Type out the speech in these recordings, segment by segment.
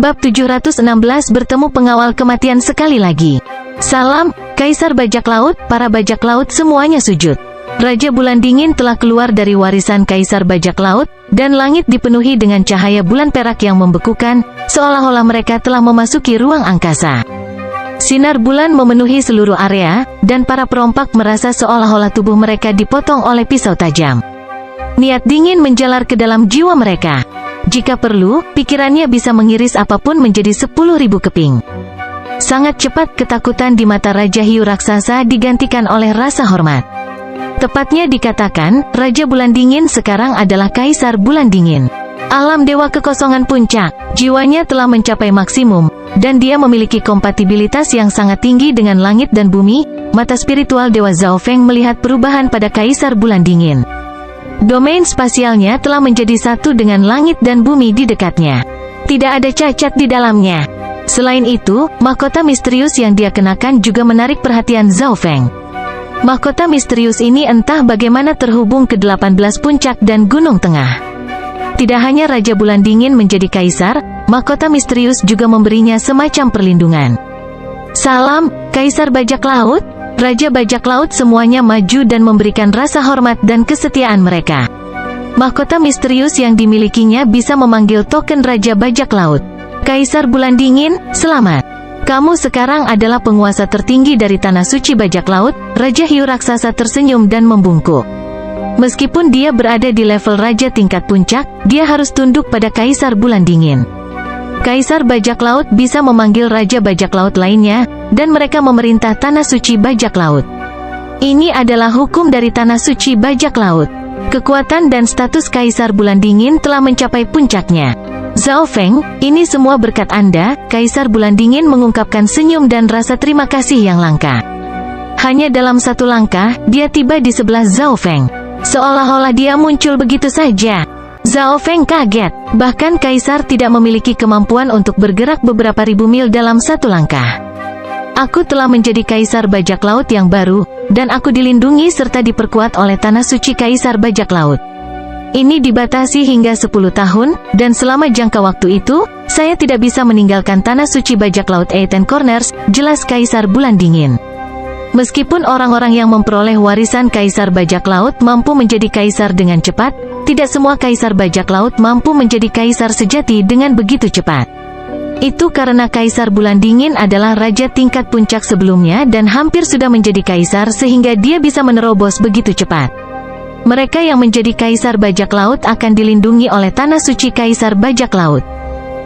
Bab 716 bertemu pengawal kematian sekali lagi. Salam, Kaisar Bajak Laut. Para bajak laut semuanya sujud. Raja Bulan Dingin telah keluar dari warisan Kaisar Bajak Laut, dan langit dipenuhi dengan cahaya bulan perak yang membekukan, seolah-olah mereka telah memasuki ruang angkasa. Sinar bulan memenuhi seluruh area, dan para perompak merasa seolah-olah tubuh mereka dipotong oleh pisau tajam. Niat dingin menjalar ke dalam jiwa mereka. Jika perlu, pikirannya bisa mengiris apapun menjadi 10.000 keping. Sangat cepat ketakutan di mata Raja Hiu Raksasa digantikan oleh rasa hormat. Tepatnya dikatakan, Raja Bulan Dingin sekarang adalah Kaisar Bulan Dingin. Alam Dewa Kekosongan Puncak, jiwanya telah mencapai maksimum, dan dia memiliki kompatibilitas yang sangat tinggi dengan langit dan bumi. Mata spiritual Dewa Zhao Feng melihat perubahan pada Kaisar Bulan Dingin. Domain spasialnya telah menjadi satu dengan langit dan bumi di dekatnya. Tidak ada cacat di dalamnya. Selain itu, mahkota misterius yang dia kenakan juga menarik perhatian Zhao Feng. Mahkota misterius ini entah bagaimana terhubung ke 18 puncak dan gunung tengah. Tidak hanya Raja Bulan Dingin menjadi kaisar, mahkota misterius juga memberinya semacam perlindungan. Salam, Kaisar Bajak Laut. Raja Bajak Laut semuanya maju dan memberikan rasa hormat dan kesetiaan mereka. Mahkota misterius yang dimilikinya bisa memanggil token Raja Bajak Laut. Kaisar Bulan Dingin, selamat. Kamu sekarang adalah penguasa tertinggi dari Tanah Suci Bajak Laut. Raja Hiu Raksasa tersenyum dan membungkuk. Meskipun dia berada di level Raja tingkat puncak, dia harus tunduk pada Kaisar Bulan Dingin. Kaisar Bajak Laut bisa memanggil Raja Bajak Laut lainnya, dan mereka memerintah Tanah Suci Bajak Laut. Ini adalah hukum dari Tanah Suci Bajak Laut. Kekuatan dan status Kaisar Bulan Dingin telah mencapai puncaknya. Zhao Feng, ini semua berkat Anda. Kaisar Bulan Dingin mengungkapkan senyum dan rasa terima kasih yang langka. Hanya dalam satu langkah, dia tiba di sebelah Zhao Feng. Seolah-olah dia muncul begitu saja. Zhao Feng kaget. Bahkan Kaisar tidak memiliki kemampuan untuk bergerak beberapa ribu mil dalam satu langkah. Aku telah menjadi Kaisar Bajak Laut yang baru, dan aku dilindungi serta diperkuat oleh Tanah Suci Kaisar Bajak Laut. Ini dibatasi hingga 10 tahun, dan selama jangka waktu itu, saya tidak bisa meninggalkan Tanah Suci Bajak Laut Eighteen Corners, jelas Kaisar Bulan Dingin. Meskipun orang-orang yang memperoleh warisan Kaisar Bajak Laut mampu menjadi kaisar dengan cepat, tidak semua Kaisar Bajak Laut mampu menjadi kaisar sejati dengan begitu cepat. Itu karena Kaisar Bulan Dingin adalah raja tingkat puncak sebelumnya dan hampir sudah menjadi kaisar sehingga dia bisa menerobos begitu cepat. Mereka yang menjadi Kaisar Bajak Laut akan dilindungi oleh Tanah Suci Kaisar Bajak Laut.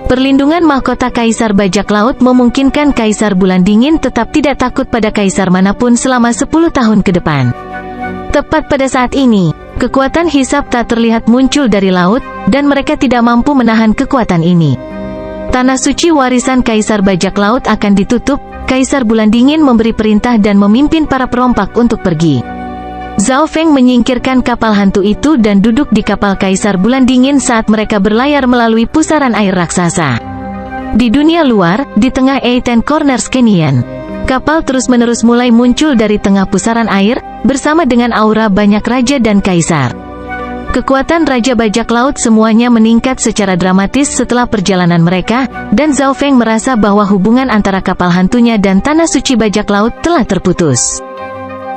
Perlindungan mahkota Kaisar Bajak Laut memungkinkan Kaisar Bulan Dingin tetap tidak takut pada kaisar manapun selama 10 tahun ke depan. Tepat pada saat ini, kekuatan hisab tak terlihat muncul dari laut, dan mereka tidak mampu menahan kekuatan ini. Tanah suci warisan Kaisar Bajak Laut akan ditutup. Kaisar Bulan Dingin memberi perintah dan memimpin para perompak untuk pergi. Zhao Feng menyingkirkan kapal hantu itu dan duduk di kapal Kaisar Bulan Dingin saat mereka berlayar melalui pusaran air raksasa. Di dunia luar, di tengah Eighteen Corners Canyon, kapal terus-menerus mulai muncul dari tengah pusaran air, bersama dengan aura banyak raja dan kaisar. Kekuatan Raja Bajak Laut semuanya meningkat secara dramatis setelah perjalanan mereka, dan Zhao Feng merasa bahwa hubungan antara kapal hantunya dan Tanah Suci Bajak Laut telah terputus.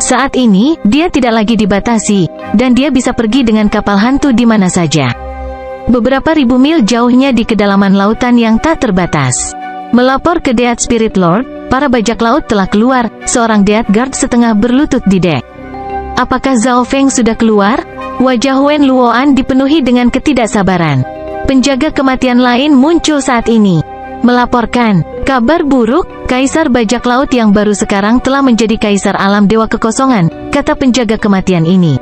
Saat ini, dia tidak lagi dibatasi, dan dia bisa pergi dengan kapal hantu di mana saja. Beberapa ribu mil jauhnya di kedalaman lautan yang tak terbatas. Melapor ke Death Spirit Lord, para bajak laut telah keluar. Seorang Death Guard setengah berlutut di dek. Apakah Zhao Feng sudah keluar? Wajah Wen Luoan dipenuhi dengan ketidaksabaran. Penjaga kematian lain muncul saat ini. Melaporkan, kabar buruk, Kaisar Bajak Laut yang baru sekarang telah menjadi Kaisar Alam Dewa Kekosongan, kata penjaga kematian ini.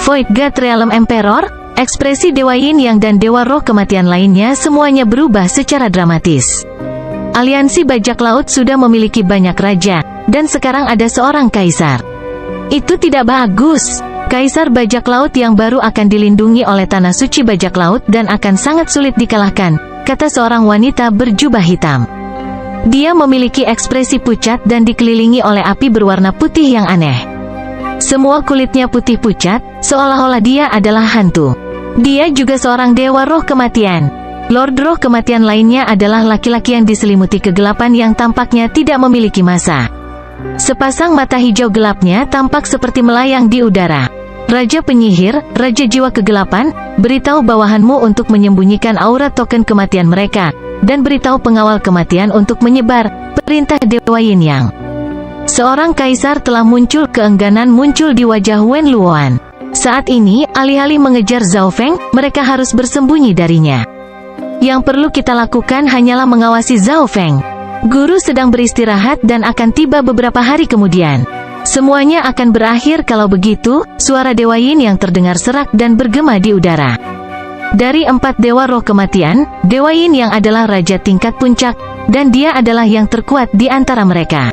Void God Realm Emperor, ekspresi Dewa Yin Yang dan Dewa Roh kematian lainnya semuanya berubah secara dramatis. Aliansi Bajak Laut sudah memiliki banyak raja, dan sekarang ada seorang Kaisar. Itu tidak bagus. Kaisar Bajak Laut yang baru akan dilindungi oleh Tanah Suci Bajak Laut dan akan sangat sulit dikalahkan, kata seorang wanita berjubah hitam. Dia memiliki ekspresi pucat dan dikelilingi oleh api berwarna putih yang aneh. Semua kulitnya putih pucat, seolah-olah dia adalah hantu. Dia juga seorang dewa roh kematian. Lord Roh kematian lainnya adalah laki-laki yang diselimuti kegelapan yang tampaknya tidak memiliki masa. Sepasang mata hijau gelapnya tampak seperti melayang di udara. Raja penyihir, Raja jiwa kegelapan, beritahu bawahanmu untuk menyembunyikan aura token kematian mereka, dan beritahu pengawal kematian untuk menyebar, perintah Dewa Yin Yang. Seorang kaisar telah muncul, keengganan muncul di wajah Wen Luoan. Saat ini, alih-alih mengejar Zhao Feng, mereka harus bersembunyi darinya. Yang perlu kita lakukan hanyalah mengawasi Zhao Feng. Guru sedang beristirahat dan akan tiba beberapa hari kemudian. Semuanya akan berakhir kalau begitu, suara Dewa Yin yang terdengar serak dan bergema di udara. Dari 4 dewa roh kematian, Dewa Yin yang adalah raja tingkat puncak, dan dia adalah yang terkuat di antara mereka.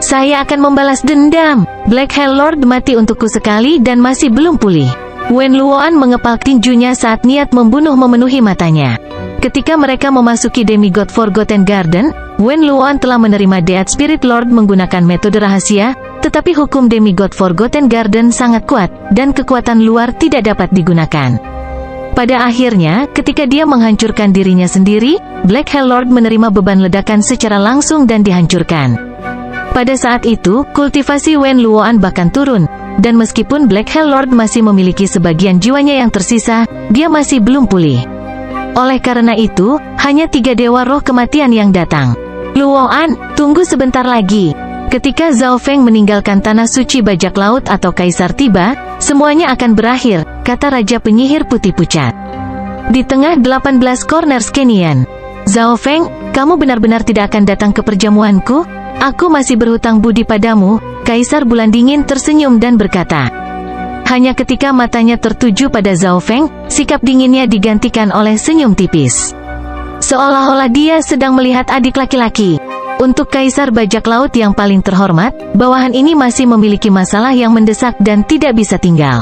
Saya akan membalas dendam. Black Hell Lord mati untukku sekali dan masih belum pulih. Wen Luoan mengepal tinjunya saat niat membunuh memenuhi matanya. Ketika mereka memasuki Demigod Forgotten Garden, Wen Luoan telah menerima Death Spirit Lord menggunakan metode rahasia, tetapi hukum Demigod Forgotten Garden sangat kuat, dan kekuatan luar tidak dapat digunakan. Pada akhirnya, ketika dia menghancurkan dirinya sendiri, Black Hell Lord menerima beban ledakan secara langsung dan dihancurkan. Pada saat itu, kultivasi Wen Luoan bahkan turun, dan meskipun Black Hell Lord masih memiliki sebagian jiwanya yang tersisa, dia masih belum pulih. Oleh karena itu, hanya 3 dewa roh kematian yang datang. Luoan, tunggu sebentar lagi. Ketika Zhao Feng meninggalkan tanah suci bajak laut atau kaisar tiba, semuanya akan berakhir, kata Raja Penyihir Putih Pucat. Di tengah 18 corner Canyon. Zhao Feng, kamu benar-benar tidak akan datang ke perjamuanku? Aku masih berhutang budi padamu. Kaisar Bulan Dingin tersenyum dan berkata. Hanya ketika matanya tertuju pada Zhao Feng, sikap dinginnya digantikan oleh senyum tipis. Seolah-olah dia sedang melihat adik laki-laki. Untuk Kaisar Bajak Laut yang paling terhormat, bawahan ini masih memiliki masalah yang mendesak dan tidak bisa tinggal.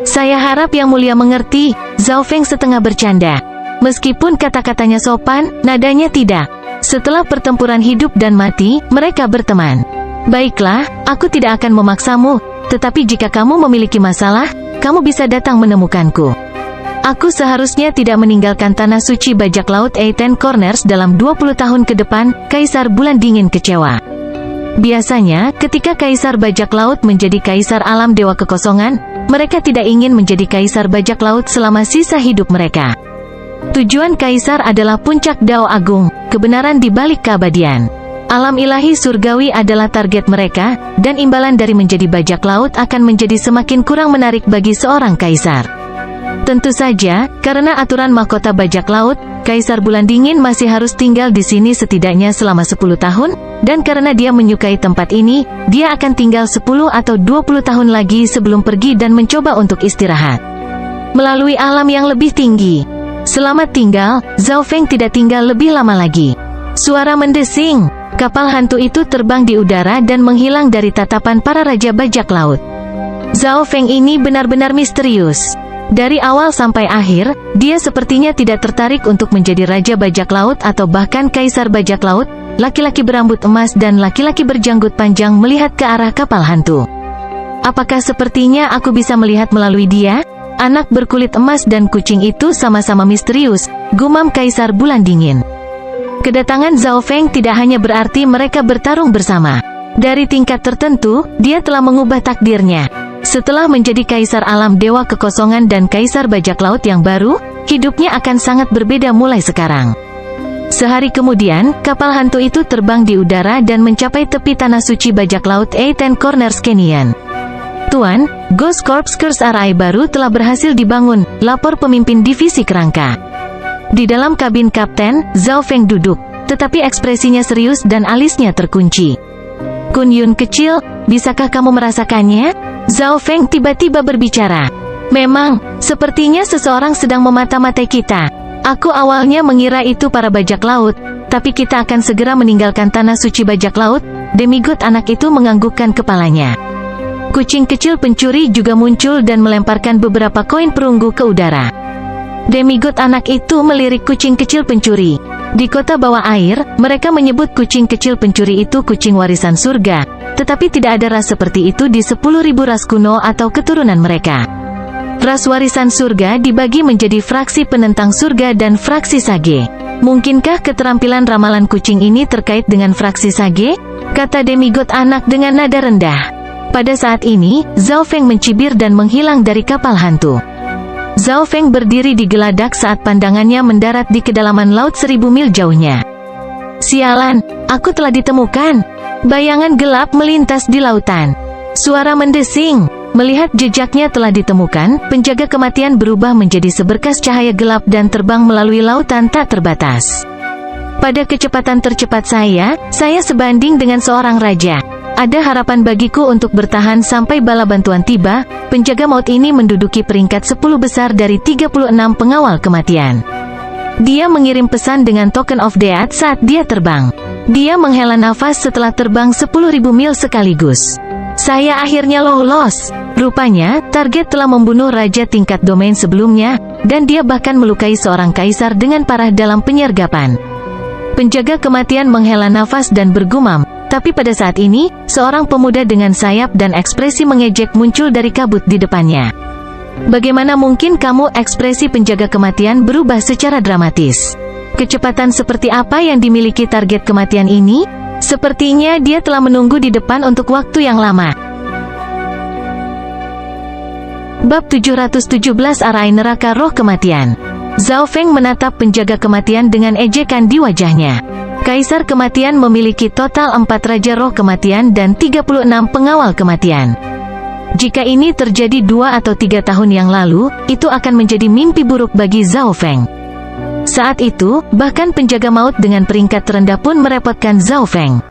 Saya harap Yang Mulia mengerti, Zhao Feng setengah bercanda. Meskipun kata-katanya sopan, nadanya tidak. Setelah pertempuran hidup dan mati, mereka berteman. Baiklah, aku tidak akan memaksamu, tetapi jika kamu memiliki masalah, kamu bisa datang menemukanku. Aku seharusnya tidak meninggalkan tanah suci bajak laut Ten Corners dalam 20 tahun ke depan, Kaisar Bulan Dingin kecewa. Biasanya, ketika Kaisar Bajak Laut menjadi Kaisar Alam Dewa Kekosongan, mereka tidak ingin menjadi Kaisar Bajak Laut selama sisa hidup mereka. Tujuan Kaisar adalah puncak Dao Agung, kebenaran di balik keabadian. Alam ilahi surgawi adalah target mereka, dan imbalan dari menjadi bajak laut akan menjadi semakin kurang menarik bagi seorang kaisar. Tentu saja, karena aturan mahkota bajak laut, Kaisar Bulan Dingin masih harus tinggal di sini setidaknya selama 10 tahun, dan karena dia menyukai tempat ini, dia akan tinggal 10 atau 20 tahun lagi sebelum pergi dan mencoba untuk istirahat melalui alam yang lebih tinggi. Selamat tinggal, Zhao Feng tidak tinggal lebih lama lagi. Suara mendesing. Kapal hantu itu terbang di udara dan menghilang dari tatapan para raja bajak laut. Zhao Feng ini benar-benar misterius. Dari awal sampai akhir, dia sepertinya tidak tertarik untuk menjadi raja bajak laut atau bahkan kaisar bajak laut. Laki-laki berambut emas dan laki-laki berjanggut panjang melihat ke arah kapal hantu. Apakah sepertinya aku bisa melihat melalui dia? Anak berkulit emas dan kucing itu sama-sama misterius, gumam Kaisar Bulan Dingin. Kedatangan Zhao Feng tidak hanya berarti mereka bertarung bersama. Dari tingkat tertentu, dia telah mengubah takdirnya. Setelah menjadi Kaisar Alam Dewa Kekosongan dan Kaisar Bajak Laut yang baru, hidupnya akan sangat berbeda mulai sekarang. Sehari kemudian, kapal hantu itu terbang di udara dan mencapai tepi tanah suci bajak laut Ten Corners Canyon. Tuan, Ghost Corps Curse RI baru telah berhasil dibangun, lapor pemimpin divisi kerangka. Di dalam kabin kapten, Zhao Feng duduk, tetapi ekspresinya serius dan alisnya terkunci. Kun Yun kecil, bisakah kamu merasakannya? Zhao Feng tiba-tiba berbicara. Memang, sepertinya seseorang sedang memata-matai kita. Aku awalnya mengira itu para bajak laut, tapi kita akan segera meninggalkan tanah suci bajak laut. Demigod anak itu menganggukkan kepalanya. Kucing kecil pencuri juga muncul dan melemparkan beberapa koin perunggu ke udara. Demigod anak itu melirik kucing kecil pencuri. Di kota bawah air, mereka menyebut kucing kecil pencuri itu kucing warisan surga, tetapi tidak ada ras seperti itu di 10.000 ras kuno atau keturunan mereka. Ras warisan surga dibagi menjadi fraksi penentang surga dan fraksi Sage. Mungkinkah keterampilan ramalan kucing ini terkait dengan fraksi Sage? Kata demigod anak dengan nada rendah. Pada saat ini, Zhao Feng mencibir dan menghilang dari kapal hantu. Zhao Feng berdiri di geladak saat pandangannya mendarat di kedalaman laut 1000 mil jauhnya. Sialan, aku telah ditemukan. Bayangan gelap melintas di lautan. Suara mendesing. Melihat jejaknya telah ditemukan, penjaga kematian berubah menjadi seberkas cahaya gelap dan terbang melalui lautan tak terbatas. Pada kecepatan tercepat saya sebanding dengan seorang raja. Ada harapan bagiku untuk bertahan sampai bala bantuan tiba. Penjaga maut ini menduduki peringkat 10 besar dari 36 pengawal kematian. Dia mengirim pesan dengan token of death saat dia terbang. Dia menghela nafas setelah terbang 10.000 mil sekaligus. Saya akhirnya lolos. Rupanya, target telah membunuh raja tingkat domain sebelumnya, dan dia bahkan melukai seorang kaisar dengan parah dalam penyergapan. Penjaga kematian menghela nafas dan bergumam, tapi pada saat ini, seorang pemuda dengan sayap dan ekspresi mengejek muncul dari kabut di depannya. Bagaimana mungkin kamu? Ekspresi penjaga kematian berubah secara dramatis. Kecepatan seperti apa yang dimiliki target kematian ini? Sepertinya dia telah menunggu di depan untuk waktu yang lama. Bab 717 Arai Neraka Roh Kematian. Zhao Feng menatap penjaga kematian dengan ejekan di wajahnya. Kaisar kematian memiliki total 4 raja roh kematian dan 36 pengawal kematian. Jika ini terjadi 2 atau 3 tahun yang lalu, itu akan menjadi mimpi buruk bagi Zhao Feng. Saat itu, bahkan penjaga maut dengan peringkat terendah pun merepotkan Zhao Feng.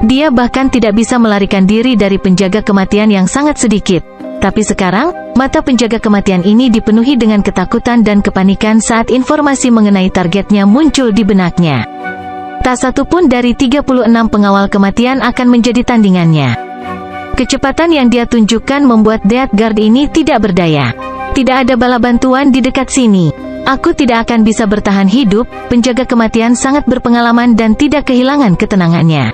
Dia bahkan tidak bisa melarikan diri dari penjaga kematian yang sangat sedikit. Tapi sekarang, mata penjaga kematian ini dipenuhi dengan ketakutan dan kepanikan saat informasi mengenai targetnya muncul di benaknya. Tak satu pun dari 36 pengawal kematian akan menjadi tandingannya. Kecepatan yang dia tunjukkan membuat Death Guard ini tidak berdaya. Tidak ada bala bantuan di dekat sini. Aku tidak akan bisa bertahan hidup. Penjaga kematian sangat berpengalaman dan tidak kehilangan ketenangannya.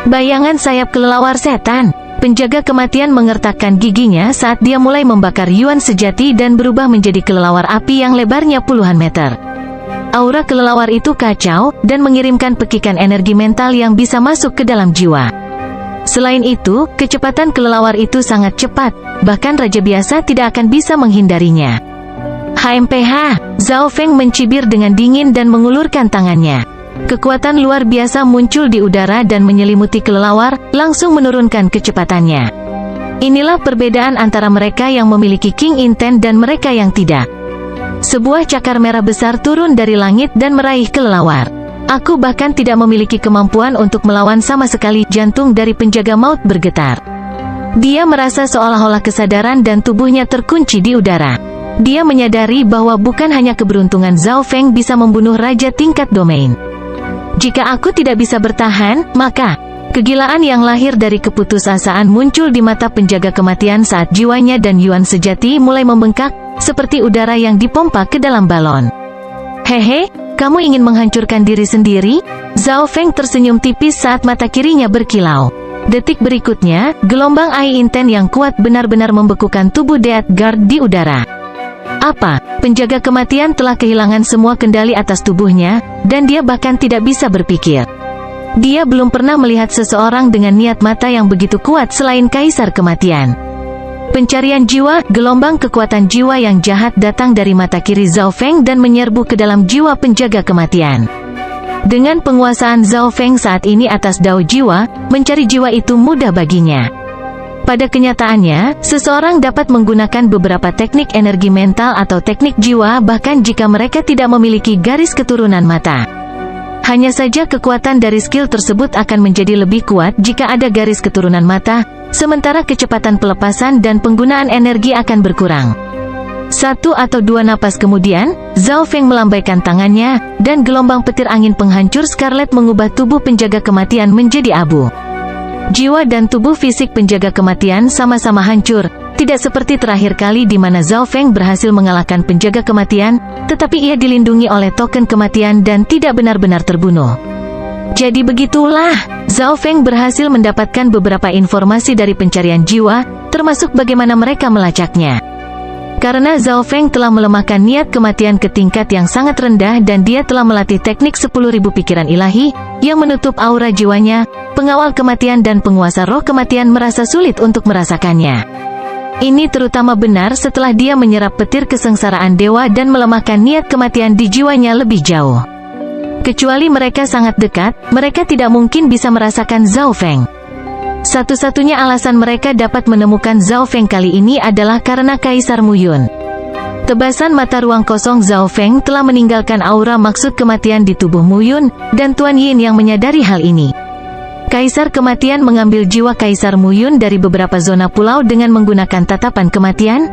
Bayangan sayap kelelawar setan. Penjaga kematian mengertakkan giginya saat dia mulai membakar Yuan sejati dan berubah menjadi kelelawar api yang lebarnya puluhan meter. Aura kelelawar itu kacau, dan mengirimkan pekikan energi mental yang bisa masuk ke dalam jiwa. Selain itu, kecepatan kelelawar itu sangat cepat, bahkan raja biasa tidak akan bisa menghindarinya. HMPH, Zhao Feng mencibir dengan dingin dan mengulurkan tangannya. Kekuatan luar biasa muncul di udara dan menyelimuti kelelawar, langsung menurunkan kecepatannya. Inilah perbedaan antara mereka yang memiliki King Intent dan mereka yang tidak. Sebuah cakar merah besar turun dari langit dan meraih kelelawar. Aku bahkan tidak memiliki kemampuan untuk melawan sama sekali. Jantung dari penjaga maut bergetar. Dia merasa seolah-olah kesadaran dan tubuhnya terkunci di udara. Dia menyadari bahwa bukan hanya keberuntungan Zhao Feng bisa membunuh raja tingkat domain. Jika aku tidak bisa bertahan, maka kegilaan yang lahir dari keputusasaan muncul di mata penjaga kematian saat jiwanya dan Yuan sejati mulai membengkak, seperti udara yang dipompa ke dalam balon. Hehe, kamu ingin menghancurkan diri sendiri? Zhao Feng tersenyum tipis saat mata kirinya berkilau. Detik berikutnya, gelombang air inten yang kuat benar-benar membekukan tubuh Death Guard di udara. Apa? Penjaga kematian telah kehilangan semua kendali atas tubuhnya, dan dia bahkan tidak bisa berpikir. Dia belum pernah melihat seseorang dengan niat mata yang begitu kuat selain Kaisar Kematian. Pencarian jiwa, gelombang kekuatan jiwa yang jahat datang dari mata kiri Zhao Feng dan menyerbu ke dalam jiwa penjaga kematian. Dengan penguasaan Zhao Feng saat ini atas dao jiwa, mencari jiwa itu mudah baginya. Pada kenyataannya, seseorang dapat menggunakan beberapa teknik energi mental atau teknik jiwa bahkan jika mereka tidak memiliki garis keturunan mata. Hanya saja kekuatan dari skill tersebut akan menjadi lebih kuat jika ada garis keturunan mata, sementara kecepatan pelepasan dan penggunaan energi akan berkurang. 1 atau 2 napas kemudian, Zhao Feng melambaikan tangannya, dan gelombang petir angin penghancur Scarlet mengubah tubuh penjaga kematian menjadi abu. Jiwa dan tubuh fisik penjaga kematian sama-sama hancur, tidak seperti terakhir kali di mana Zhao Feng berhasil mengalahkan penjaga kematian, tetapi ia dilindungi oleh token kematian dan tidak benar-benar terbunuh. Jadi begitulah, Zhao Feng berhasil mendapatkan beberapa informasi dari pencarian jiwa, termasuk bagaimana mereka melacaknya. Karena Zhao Feng telah melemahkan niat kematian ke tingkat yang sangat rendah dan dia telah melatih teknik 10.000 pikiran ilahi, yang menutup aura jiwanya, pengawal kematian dan penguasa roh kematian merasa sulit untuk merasakannya. Ini terutama benar setelah dia menyerap petir kesengsaraan dewa dan melemahkan niat kematian di jiwanya lebih jauh. Kecuali mereka sangat dekat, mereka tidak mungkin bisa merasakan Zhao Feng. Satu-satunya alasan mereka dapat menemukan Zhao Feng kali ini adalah karena Kaisar Mu Yun. Tebasan mata ruang kosong Zhao Feng telah meninggalkan aura maksud kematian di tubuh Mu Yun, dan Tuan Yin yang menyadari hal ini. Kaisar Kematian mengambil jiwa Kaisar Mu Yun dari beberapa zona pulau dengan menggunakan tatapan kematian.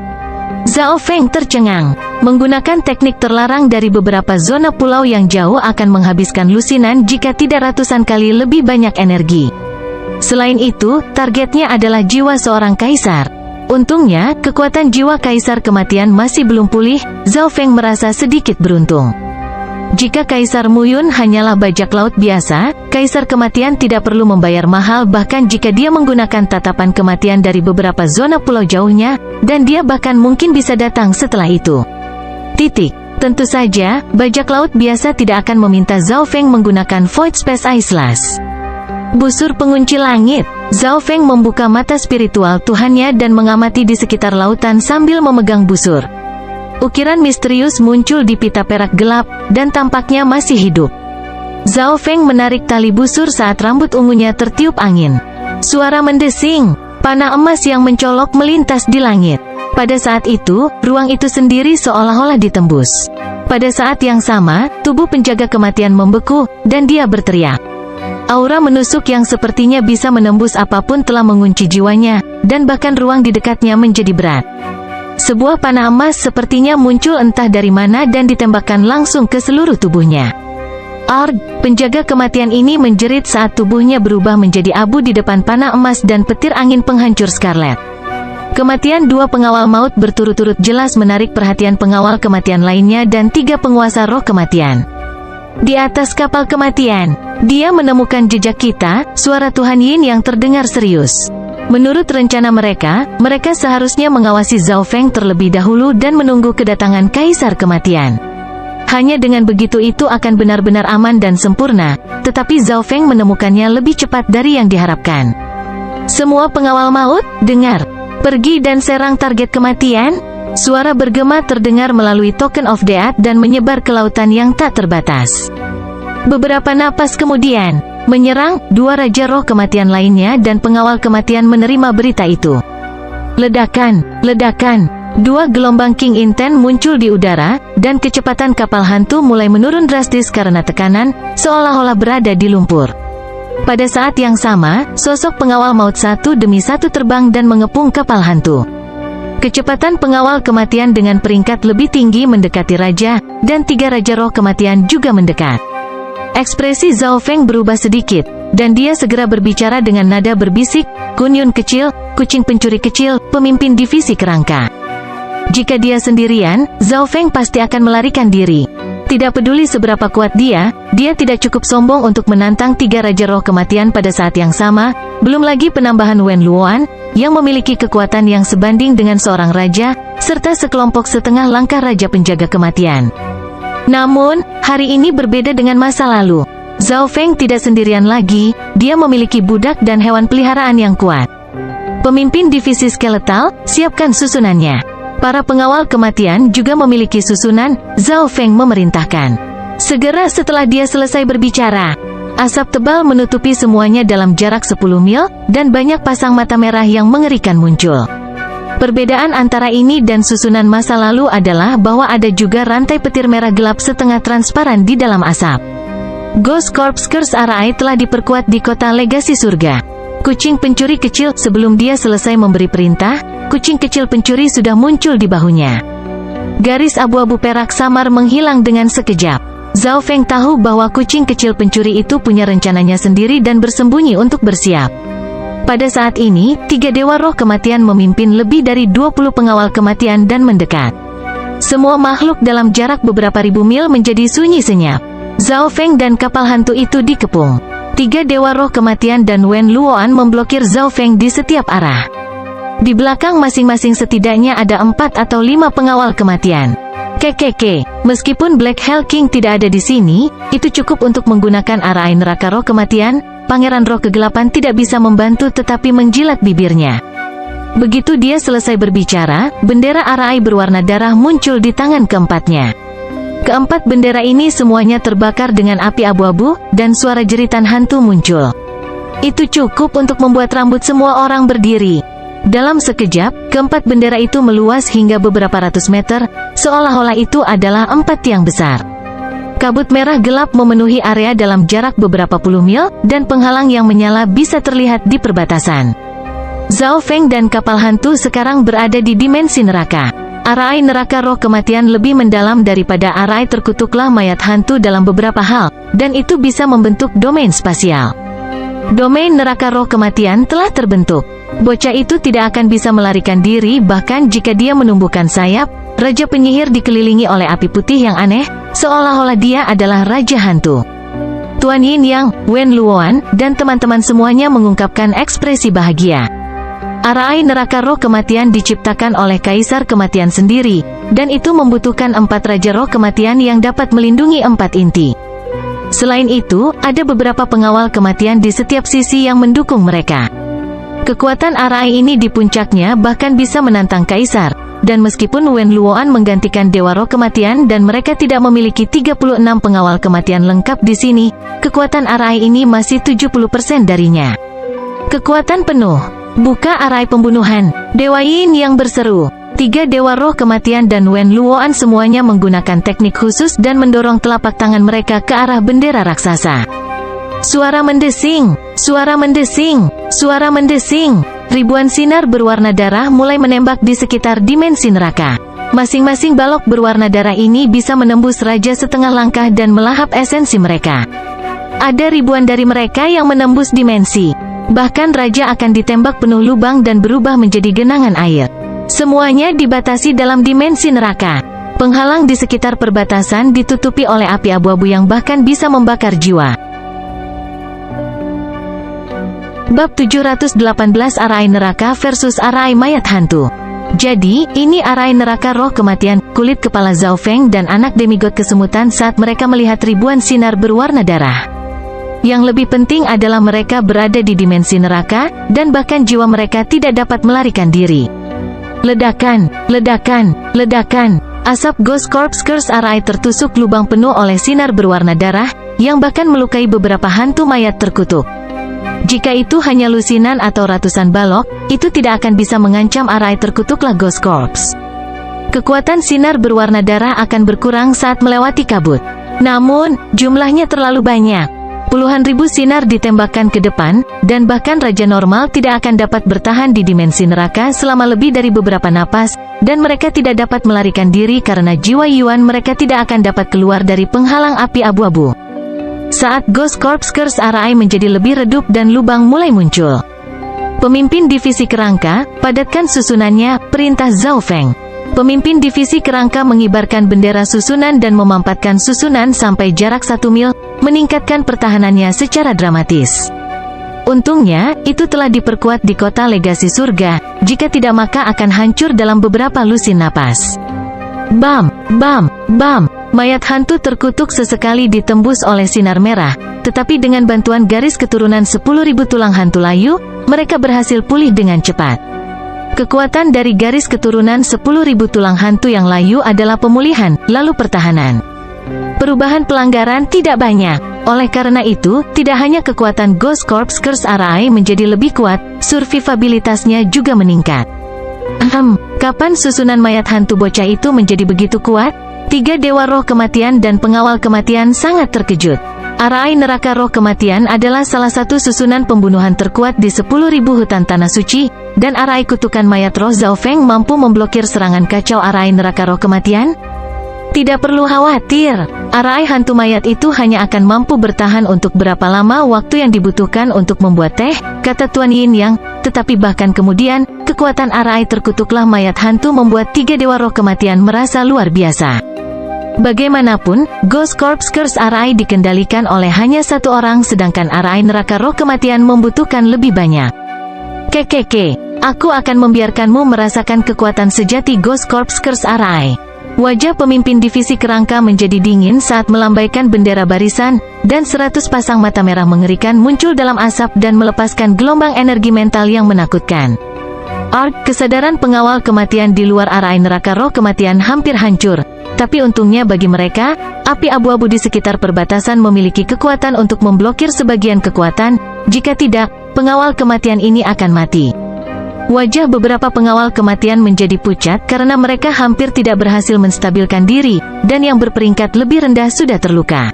Zhao Feng tercengang. Menggunakan teknik terlarang dari beberapa zona pulau yang jauh akan menghabiskan lusinan jika tidak ratusan kali lebih banyak energi. Selain itu, targetnya adalah jiwa seorang kaisar. Untungnya, kekuatan jiwa Kaisar Kematian masih belum pulih. Zhao Feng merasa sedikit beruntung. Jika Kaisar Mu Yun hanyalah bajak laut biasa, Kaisar Kematian tidak perlu membayar mahal bahkan jika dia menggunakan tatapan kematian dari beberapa zona pulau jauhnya, dan dia bahkan mungkin bisa datang setelah itu. Tentu saja, bajak laut biasa tidak akan meminta Zhao Feng menggunakan Void Space Islas. Busur pengunci langit. Zhao Feng membuka mata spiritual Tuhannya dan mengamati di sekitar lautan sambil memegang busur. Ukiran misterius muncul di pita perak gelap, dan tampaknya masih hidup. Zhao Feng menarik tali busur saat rambut ungunya tertiup angin. Suara mendesing, panah emas yang mencolok melintas di langit. Pada saat itu, ruang itu sendiri seolah-olah ditembus. Pada saat yang sama, tubuh penjaga kematian membeku, dan dia berteriak. Aura menusuk yang sepertinya bisa menembus apapun telah mengunci jiwanya, dan bahkan ruang di dekatnya menjadi berat. Sebuah panah emas sepertinya muncul entah dari mana dan ditembakkan langsung ke seluruh tubuhnya. Arg, penjaga kematian ini menjerit saat tubuhnya berubah menjadi abu di depan panah emas dan petir angin penghancur Scarlet. Kematian dua pengawal maut berturut-turut jelas menarik perhatian pengawal kematian lainnya dan 3 penguasa roh kematian. Di atas kapal kematian, dia menemukan jejak kita, suara Tuhan Yin yang terdengar serius. Menurut rencana mereka seharusnya mengawasi Zhao Feng terlebih dahulu dan menunggu kedatangan Kaisar Kematian. Hanya dengan begitu itu akan benar-benar aman dan sempurna, tetapi Zhao Feng menemukannya lebih cepat dari yang diharapkan. Semua pengawal maut, dengar. Pergi dan serang target kematian. Suara bergema terdengar melalui Token of Death dan menyebar ke lautan yang tak terbatas. Beberapa napas kemudian, menyerang 2 Raja Roh Kematian lainnya dan pengawal kematian menerima berita itu. Ledakan, 2 gelombang King Inten muncul di udara, dan kecepatan kapal hantu mulai menurun drastis karena tekanan, seolah-olah berada di lumpur. Pada saat yang sama, sosok pengawal maut satu demi satu terbang dan mengepung kapal hantu. Kecepatan pengawal kematian dengan peringkat lebih tinggi mendekati raja, dan 3 Raja Roh Kematian juga mendekat. Ekspresi Zhao Feng berubah sedikit, dan dia segera berbicara dengan nada berbisik, Kun Yun kecil, kucing pencuri kecil, pemimpin divisi kerangka. Jika dia sendirian, Zhao Feng pasti akan melarikan diri. Tidak peduli seberapa kuat dia tidak cukup sombong untuk menantang 3 Raja Roh Kematian pada saat yang sama, belum lagi penambahan Wen Luoan, yang memiliki kekuatan yang sebanding dengan seorang raja, serta sekelompok setengah langkah Raja Penjaga Kematian. Namun, hari ini berbeda dengan masa lalu. Zhao Feng tidak sendirian lagi, dia memiliki budak dan hewan peliharaan yang kuat. Pemimpin divisi skeletal, siapkan susunannya. Para pengawal kematian juga memiliki susunan, Zhao Feng memerintahkan. Segera setelah dia selesai berbicara, asap tebal menutupi semuanya dalam jarak 10 mil, dan banyak pasang mata merah yang mengerikan muncul. Perbedaan antara ini dan susunan masa lalu adalah bahwa ada juga rantai petir merah gelap setengah transparan di dalam asap. Ghost Corps Curse Arai telah diperkuat di kota legasi surga. Kucing pencuri kecil, sebelum dia selesai memberi perintah, kucing kecil pencuri sudah muncul di bahunya. Garis abu-abu perak samar menghilang dengan sekejap. Zhao Feng tahu bahwa kucing kecil pencuri itu punya rencananya sendiri dan bersembunyi untuk bersiap. Pada saat ini, 3 Dewa Roh Kematian memimpin lebih dari 20 pengawal kematian dan mendekat. Semua makhluk dalam jarak beberapa ribu mil menjadi sunyi senyap. Zhao Feng dan kapal hantu itu dikepung. 3 Dewa Roh Kematian dan Wen Luoan memblokir Zhao Feng di setiap arah. Di belakang masing-masing setidaknya ada 4 atau 5 pengawal kematian. Meskipun Black Hell King tidak ada di sini, itu cukup untuk menggunakan arai neraka roh kematian. Pangeran roh kegelapan tidak bisa membantu tetapi menjilat bibirnya. Begitu dia selesai berbicara, bendera arai berwarna darah muncul di tangan keempatnya. Keempat bendera ini semuanya terbakar dengan api abu-abu, dan suara jeritan hantu muncul. Itu cukup untuk membuat rambut semua orang berdiri. Dalam sekejap, keempat bendera itu meluas hingga beberapa ratus meter, seolah-olah itu adalah 4 tiang besar. Kabut merah gelap memenuhi area dalam jarak beberapa puluh mil, dan penghalang yang menyala bisa terlihat di perbatasan. Zhao Feng dan kapal hantu sekarang berada di dimensi neraka. Arai neraka roh kematian lebih mendalam daripada arai terkutuklah mayat hantu dalam beberapa hal, dan itu bisa membentuk domain spasial. Domain neraka roh kematian telah terbentuk. Bocah itu tidak akan bisa melarikan diri bahkan jika dia menumbuhkan sayap. Raja penyihir dikelilingi oleh api putih yang aneh, seolah-olah dia adalah raja hantu. Tuan Yin Yang, Wen Luoan, dan teman-teman semuanya mengungkapkan ekspresi bahagia. Arai neraka roh kematian diciptakan oleh Kaisar Kematian sendiri, dan itu membutuhkan 4 raja roh kematian yang dapat melindungi 4 inti. Selain itu, ada beberapa pengawal kematian di setiap sisi yang mendukung mereka. Kekuatan arai ini di puncaknya bahkan bisa menantang Kaisar, dan meskipun Wen Luoan menggantikan Dewa Roh Kematian dan mereka tidak memiliki 36 pengawal kematian lengkap di sini, kekuatan arai ini masih 70% darinya. Kekuatan penuh. Buka arai pembunuhan. Dewa Yin yang berseru. 3 Dewa Roh Kematian dan Wen Luoan semuanya menggunakan teknik khusus dan mendorong telapak tangan mereka ke arah bendera raksasa. Suara mendesing, suara mendesing, suara mendesing. Ribuan sinar berwarna darah mulai menembak di sekitar dimensi neraka. Masing-masing balok berwarna darah ini bisa menembus raja setengah langkah dan melahap esensi mereka. Ada ribuan dari mereka yang menembus dimensi. Bahkan raja akan ditembak penuh lubang dan berubah menjadi genangan air. Semuanya dibatasi dalam dimensi neraka. Penghalang di sekitar perbatasan ditutupi oleh api abu-abu yang bahkan bisa membakar jiwa. Bab 718 Arai Neraka versus Arai Mayat Hantu. Jadi, ini arai neraka roh kematian, kulit kepala Zhao Feng dan anak demigod kesemutan saat mereka melihat ribuan sinar berwarna darah. Yang lebih penting adalah mereka berada di dimensi neraka, dan bahkan jiwa mereka tidak dapat melarikan diri. Ledakan, ledakan, ledakan. Asap Ghost Corpse Curse Arai tertusuk lubang penuh oleh sinar berwarna darah, yang bahkan melukai beberapa hantu mayat terkutuk. Jika itu hanya lusinan atau ratusan balok, itu tidak akan bisa mengancam arai terkutuklah Ghost Corpse. Kekuatan sinar berwarna darah akan berkurang saat melewati kabut. Namun, jumlahnya terlalu banyak. Puluhan ribu sinar ditembakkan ke depan, dan bahkan Raja Normal tidak akan dapat bertahan di dimensi neraka selama lebih dari beberapa napas, dan mereka tidak dapat melarikan diri karena jiwa Yuan mereka tidak akan dapat keluar dari penghalang api abu-abu. Saat Ghost Corpse Curse Arai menjadi lebih redup dan lubang mulai muncul. Pemimpin divisi kerangka, padatkan susunannya, perintah Zhao Feng. Pemimpin divisi kerangka mengibarkan bendera susunan dan memampatkan susunan sampai jarak 1 mil, meningkatkan pertahanannya secara dramatis. Untungnya, itu telah diperkuat di kota legasi surga, jika tidak maka akan hancur dalam beberapa lusin napas. Bam, bam, bam. Mayat hantu terkutuk sesekali ditembus oleh sinar merah, tetapi dengan bantuan garis keturunan 10.000 tulang hantu layu, mereka berhasil pulih dengan cepat. Kekuatan dari garis keturunan 10.000 tulang hantu yang layu adalah pemulihan, lalu pertahanan. Perubahan pelanggaran tidak banyak. Oleh karena itu, tidak hanya kekuatan Ghost Corpse Curse Arai menjadi lebih kuat, survivabilitasnya juga meningkat. Kapan susunan mayat hantu bocah itu menjadi begitu kuat? 3 Dewa Roh Kematian dan Pengawal Kematian sangat terkejut. Arai Neraka Roh Kematian adalah salah satu susunan pembunuhan terkuat di 10.000 hutan tanah suci, dan arai kutukan mayat roh Zhao Feng mampu memblokir serangan kacau arai Neraka Roh Kematian? Tidak perlu khawatir, arai hantu mayat itu hanya akan mampu bertahan untuk berapa lama waktu yang dibutuhkan untuk membuat teh, kata Tuan Yin Yang, tetapi bahkan kemudian, kekuatan arai terkutuklah mayat hantu membuat 3 Dewa Roh Kematian merasa luar biasa. Bagaimanapun, Ghost Corpse Curse Arai dikendalikan oleh hanya 1 orang sedangkan arai neraka roh kematian membutuhkan lebih banyak. Aku akan membiarkanmu merasakan kekuatan sejati Ghost Corps Curse Arai. Wajah pemimpin divisi kerangka menjadi dingin saat melambaikan bendera barisan, dan 100 pasang mata merah mengerikan muncul dalam asap dan melepaskan gelombang energi mental yang menakutkan. Kesadaran pengawal kematian di luar Arai neraka roh kematian hampir hancur. Tapi untungnya bagi mereka, api abu-abu di sekitar perbatasan memiliki kekuatan untuk memblokir sebagian kekuatan. Jika tidak, pengawal kematian ini akan mati. Wajah beberapa pengawal kematian menjadi pucat karena mereka hampir tidak berhasil menstabilkan diri, dan yang berperingkat lebih rendah sudah terluka.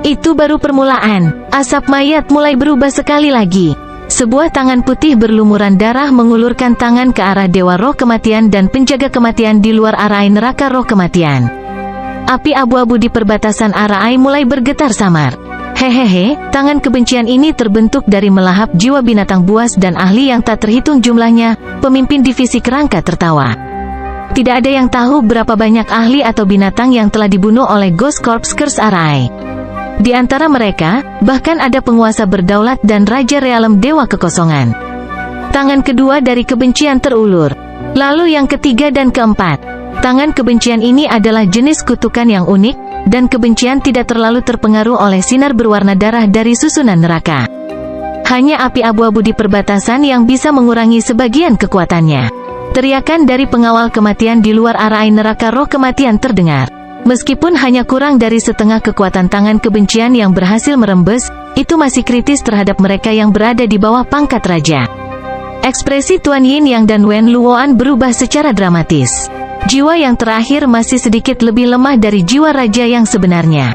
Itu baru permulaan. Asap mayat mulai berubah sekali lagi. Sebuah tangan putih berlumuran darah mengulurkan tangan ke arah Dewa Roh Kematian dan penjaga kematian di luar Arai neraka roh kematian. Api abu-abu di perbatasan Arai mulai bergetar samar. Hehehe, tangan kebencian ini terbentuk dari melahap jiwa binatang buas dan ahli yang tak terhitung jumlahnya. Pemimpin divisi kerangka tertawa. Tidak ada yang tahu berapa banyak ahli atau binatang yang telah dibunuh oleh Ghost Corps Curse Arai. Di antara mereka, bahkan ada penguasa berdaulat dan Raja Realem Dewa Kekosongan. Tangan kedua dari kebencian terulur. Lalu yang ketiga dan keempat. Tangan kebencian ini adalah jenis kutukan yang unik, dan kebencian tidak terlalu terpengaruh oleh sinar berwarna darah dari susunan neraka. Hanya api abu-abu di perbatasan yang bisa mengurangi sebagian kekuatannya. Teriakan dari pengawal kematian di luar Arai neraka roh kematian terdengar. Meskipun hanya kurang dari setengah kekuatan tangan kebencian yang berhasil merembes, itu masih kritis terhadap mereka yang berada di bawah pangkat raja. Ekspresi Tuan Yin Yang dan Wen Luoan berubah secara dramatis. Jiwa yang terakhir masih sedikit lebih lemah dari jiwa raja yang sebenarnya.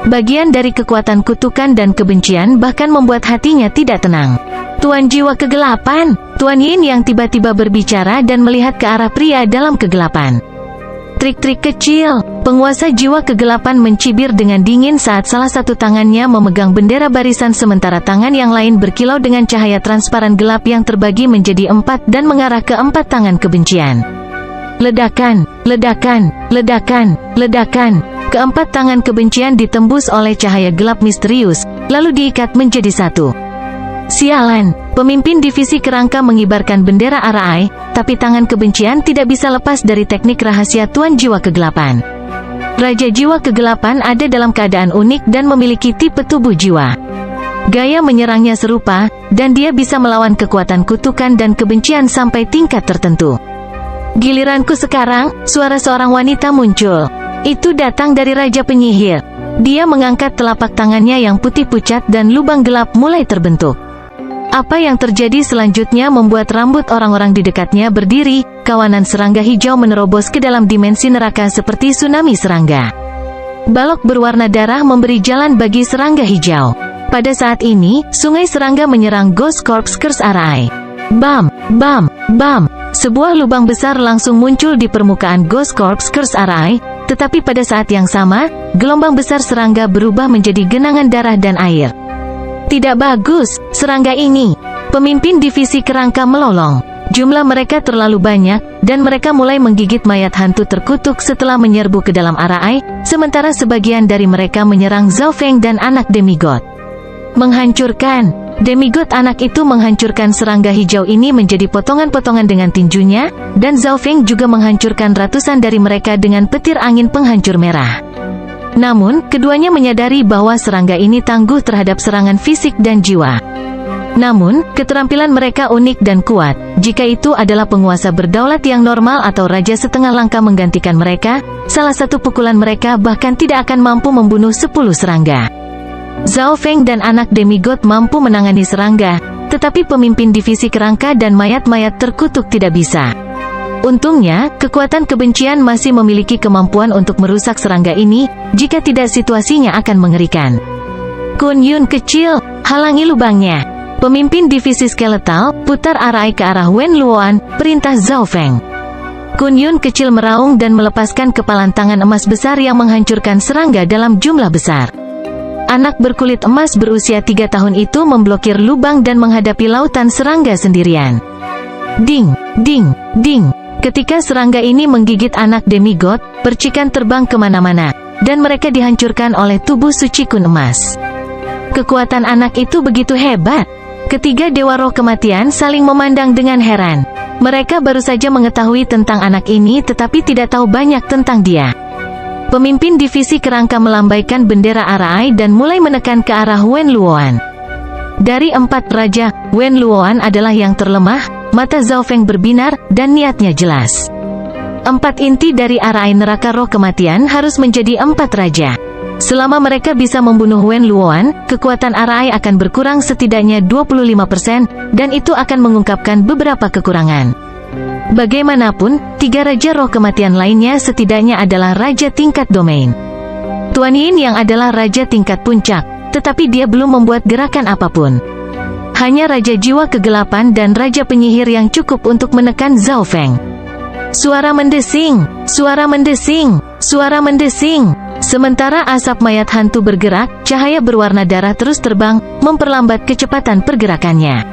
Bagian dari kekuatan kutukan dan kebencian bahkan membuat hatinya tidak tenang. Tuan jiwa kegelapan, Tuan Yin yang tiba-tiba berbicara dan melihat ke arah pria dalam kegelapan. Trik-trik kecil, penguasa jiwa kegelapan mencibir dengan dingin saat salah satu tangannya memegang bendera barisan sementara tangan yang lain berkilau dengan cahaya transparan gelap yang terbagi menjadi 4 dan mengarah ke 4 tangan kebencian. Ledakan, ledakan, ledakan, ledakan. Keempat tangan kebencian ditembus oleh cahaya gelap misterius, lalu diikat menjadi satu. Sialan, pemimpin divisi kerangka mengibarkan bendera Arai, tapi tangan kebencian tidak bisa lepas dari teknik rahasia Tuan Jiwa Kegelapan. Raja Jiwa Kegelapan ada dalam keadaan unik dan memiliki tipe tubuh jiwa. Gaya menyerangnya serupa, dan dia bisa melawan kekuatan kutukan dan kebencian sampai tingkat tertentu. Giliranku sekarang, suara seorang wanita muncul. Itu datang dari Raja Penyihir. Dia mengangkat telapak tangannya yang putih pucat dan lubang gelap mulai terbentuk. Apa yang terjadi selanjutnya membuat rambut orang-orang di dekatnya berdiri. Kawanan serangga hijau menerobos ke dalam dimensi neraka seperti tsunami serangga. Balok berwarna darah memberi jalan bagi serangga hijau. Pada saat ini, sungai serangga menyerang Ghost Corps Curse Arai. Bam, bam, bam. Sebuah lubang besar langsung muncul di permukaan Ghost Corps Curse Arai, tetapi pada saat yang sama, gelombang besar serangga berubah menjadi genangan darah dan air. Tidak bagus, serangga ini. Pemimpin divisi kerangka melolong. Jumlah mereka terlalu banyak, dan mereka mulai menggigit mayat hantu terkutuk setelah menyerbu ke dalam Arai, sementara sebagian dari mereka menyerang Zhao Feng dan anak demigod. Menghancurkan. Demigod anak itu menghancurkan serangga hijau ini menjadi potongan-potongan dengan tinjunya, dan Zhao Feng juga menghancurkan ratusan dari mereka dengan petir angin penghancur merah. Namun, keduanya menyadari bahwa serangga ini tangguh terhadap serangan fisik dan jiwa. Namun, keterampilan mereka unik dan kuat. Jika itu adalah penguasa berdaulat yang normal atau raja setengah langkah menggantikan mereka, salah satu pukulan mereka bahkan tidak akan mampu membunuh 10 serangga. Zhao Feng dan anak demigod mampu menangani serangga, tetapi pemimpin divisi kerangka dan mayat-mayat terkutuk tidak bisa. Untungnya, kekuatan kebencian masih memiliki kemampuan untuk merusak serangga ini, jika tidak situasinya akan mengerikan. Kun Yun kecil, halangi lubangnya. Pemimpin divisi skeletal, putar Arai ke arah Wen Luoan, perintah Zhao Feng. Kun Yun kecil meraung dan melepaskan kepalan tangan emas besar yang menghancurkan serangga dalam jumlah besar. Anak berkulit emas berusia 3 tahun itu memblokir lubang dan menghadapi lautan serangga sendirian. Ding, ding, ding. Ketika serangga ini menggigit anak demigod, percikan terbang kemana-mana, dan mereka dihancurkan oleh tubuh suci kun emas. Kekuatan anak itu begitu hebat. Ketiga dewa roh kematian saling memandang dengan heran. Mereka baru saja mengetahui tentang anak ini tetapi tidak tahu banyak tentang dia. Pemimpin divisi kerangka melambaikan bendera Arai dan mulai menekan ke arah Wen Luoan. Dari 4 raja, Wen Luoan adalah yang terlemah, mata Zhao Feng berbinar, dan niatnya jelas. 4 inti dari Arai neraka roh kematian harus menjadi 4 raja. Selama mereka bisa membunuh Wen Luoan, kekuatan Arai akan berkurang setidaknya 25%, dan itu akan mengungkapkan beberapa kekurangan. Bagaimanapun, 3 raja roh kematian lainnya setidaknya adalah raja tingkat domain. Tuan Yin yang adalah raja tingkat puncak, tetapi dia belum membuat gerakan apapun. Hanya raja jiwa kegelapan dan raja penyihir yang cukup untuk menekan Zhao Feng. Suara mendesing, suara mendesing, suara mendesing. Sementara asap mayat hantu bergerak, cahaya berwarna darah terus terbang, memperlambat kecepatan pergerakannya.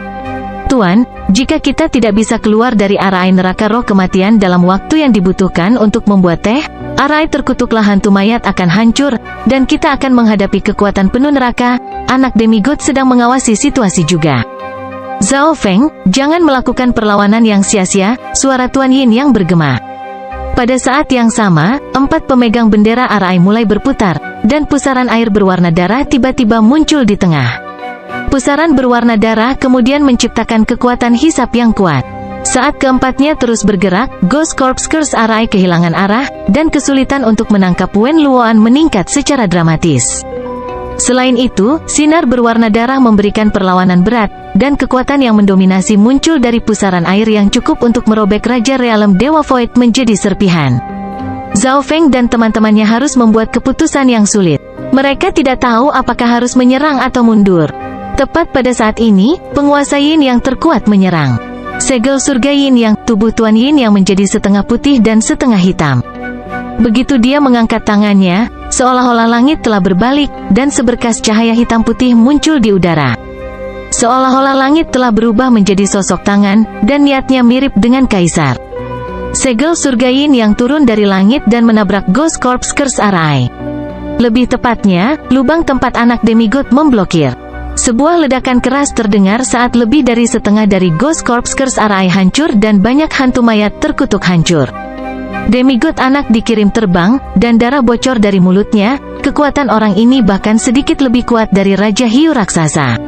Tuan, jika kita tidak bisa keluar dari Arai neraka roh kematian dalam waktu yang dibutuhkan untuk membuat teh, Arai terkutuklah hantu mayat akan hancur, dan kita akan menghadapi kekuatan penuh neraka. Anak demigod sedang mengawasi situasi juga. Zhao Feng, jangan melakukan perlawanan yang sia-sia, suara Tuan Yin yang bergema. Pada saat yang sama, 4 pemegang bendera Arai mulai berputar, dan pusaran air berwarna darah tiba-tiba muncul di tengah. Pusaran berwarna darah kemudian menciptakan kekuatan hisap yang kuat. Saat keempatnya terus bergerak, Ghost Corps Curse Arai kehilangan arah, dan kesulitan untuk menangkap Wen Luoan meningkat secara dramatis. Selain itu, sinar berwarna darah memberikan perlawanan berat, dan kekuatan yang mendominasi muncul dari pusaran air yang cukup untuk merobek Raja Realem Dewa Void menjadi serpihan. Zhao Feng dan teman-temannya harus membuat keputusan yang sulit. Mereka tidak tahu apakah harus menyerang atau mundur. Tepat pada saat ini, penguasa Yin yang terkuat menyerang. Segel surga Yin yang, tubuh Tuan Yin yang menjadi setengah putih dan setengah hitam. Begitu dia mengangkat tangannya, seolah-olah langit telah berbalik, dan seberkas cahaya hitam putih muncul di udara. Seolah-olah langit telah berubah menjadi sosok tangan, dan niatnya mirip dengan kaisar. Segel surga Yin yang turun dari langit dan menabrak Ghost Corps Curse Arai. Lebih tepatnya, lubang tempat anak demigod memblokir. Sebuah ledakan keras terdengar saat lebih dari setengah dari Ghost Corps Curse Arai hancur dan banyak hantu mayat terkutuk hancur. Demigod anak dikirim terbang, dan darah bocor dari mulutnya. Kekuatan orang ini bahkan sedikit lebih kuat dari Raja Hiu Raksasa.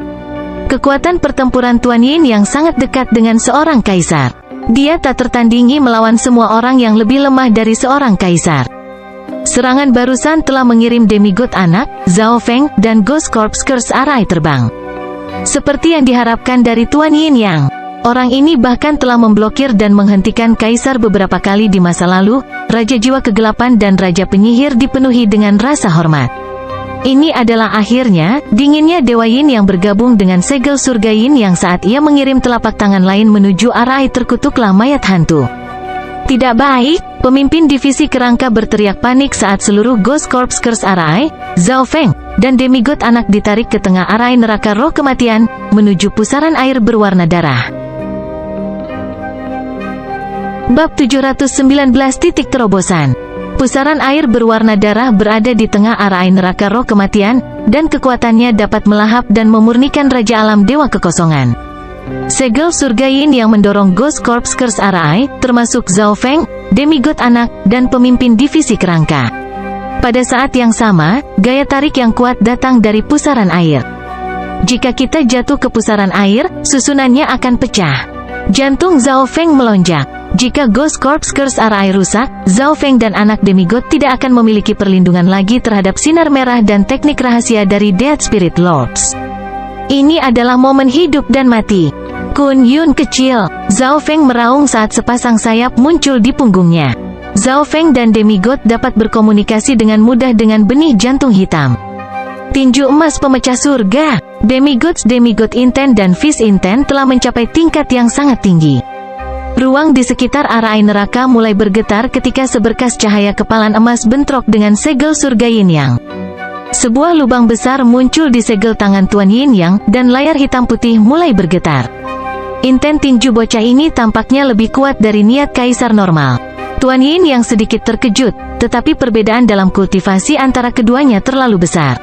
Kekuatan pertempuran Tuan Yin yang sangat dekat dengan seorang kaisar. Dia tak tertandingi melawan semua orang yang lebih lemah dari seorang kaisar. Serangan barusan telah mengirim demigod anak, Zhao Feng, dan Ghost Corps Curse Arai terbang. Seperti yang diharapkan dari Tuan Yin yang, orang ini bahkan telah memblokir dan menghentikan kaisar beberapa kali di masa lalu. Raja jiwa kegelapan dan Raja penyihir dipenuhi dengan rasa hormat. Ini adalah akhirnya, dinginnya Dewa Yin yang bergabung dengan segel surga Yin yang saat ia mengirim telapak tangan lain menuju Arai terkutuklah mayat hantu. Tidak baik, pemimpin divisi kerangka berteriak panik saat seluruh Ghost Corps Curse Arai, Zhao Feng, dan demigod anak ditarik ke tengah Arai neraka roh kematian, menuju pusaran air berwarna darah. Bab 719 titik terobosan. Pusaran air berwarna darah berada di tengah Arai neraka roh kematian, dan kekuatannya dapat melahap dan memurnikan Raja Alam Dewa Kekosongan. Segel surga Yin yang mendorong Ghost Corps Curse Arai, termasuk Zhao Feng, demigod anak, dan pemimpin divisi kerangka. Pada saat yang sama, gaya tarik yang kuat datang dari pusaran air. Jika kita jatuh ke pusaran air, susunannya akan pecah. Jantung Zhao Feng melonjak. Jika Ghost Corps Curse Arai rusak, Zhao Feng dan anak demigod tidak akan memiliki perlindungan lagi terhadap sinar merah dan teknik rahasia dari Dead Spirit Lords. Ini adalah momen hidup dan mati. Kun Yun kecil, Zhao Feng meraung saat sepasang sayap muncul di punggungnya. Zhao Feng dan demigod dapat berkomunikasi dengan mudah dengan benih jantung hitam. Tinju emas pemecah surga. Demigod Inten dan Fish Inten telah mencapai tingkat yang sangat tinggi. Ruang di sekitar Arai neraka mulai bergetar ketika seberkas cahaya kepalan emas bentrok dengan segel surga Yin Yang. Sebuah lubang besar muncul di segel tangan Tuan Yin Yang, dan layar hitam putih mulai bergetar. Inten tinju bocah ini tampaknya lebih kuat dari niat kaisar normal. Tuan Yin Yang sedikit terkejut, tetapi perbedaan dalam kultivasi antara keduanya terlalu besar.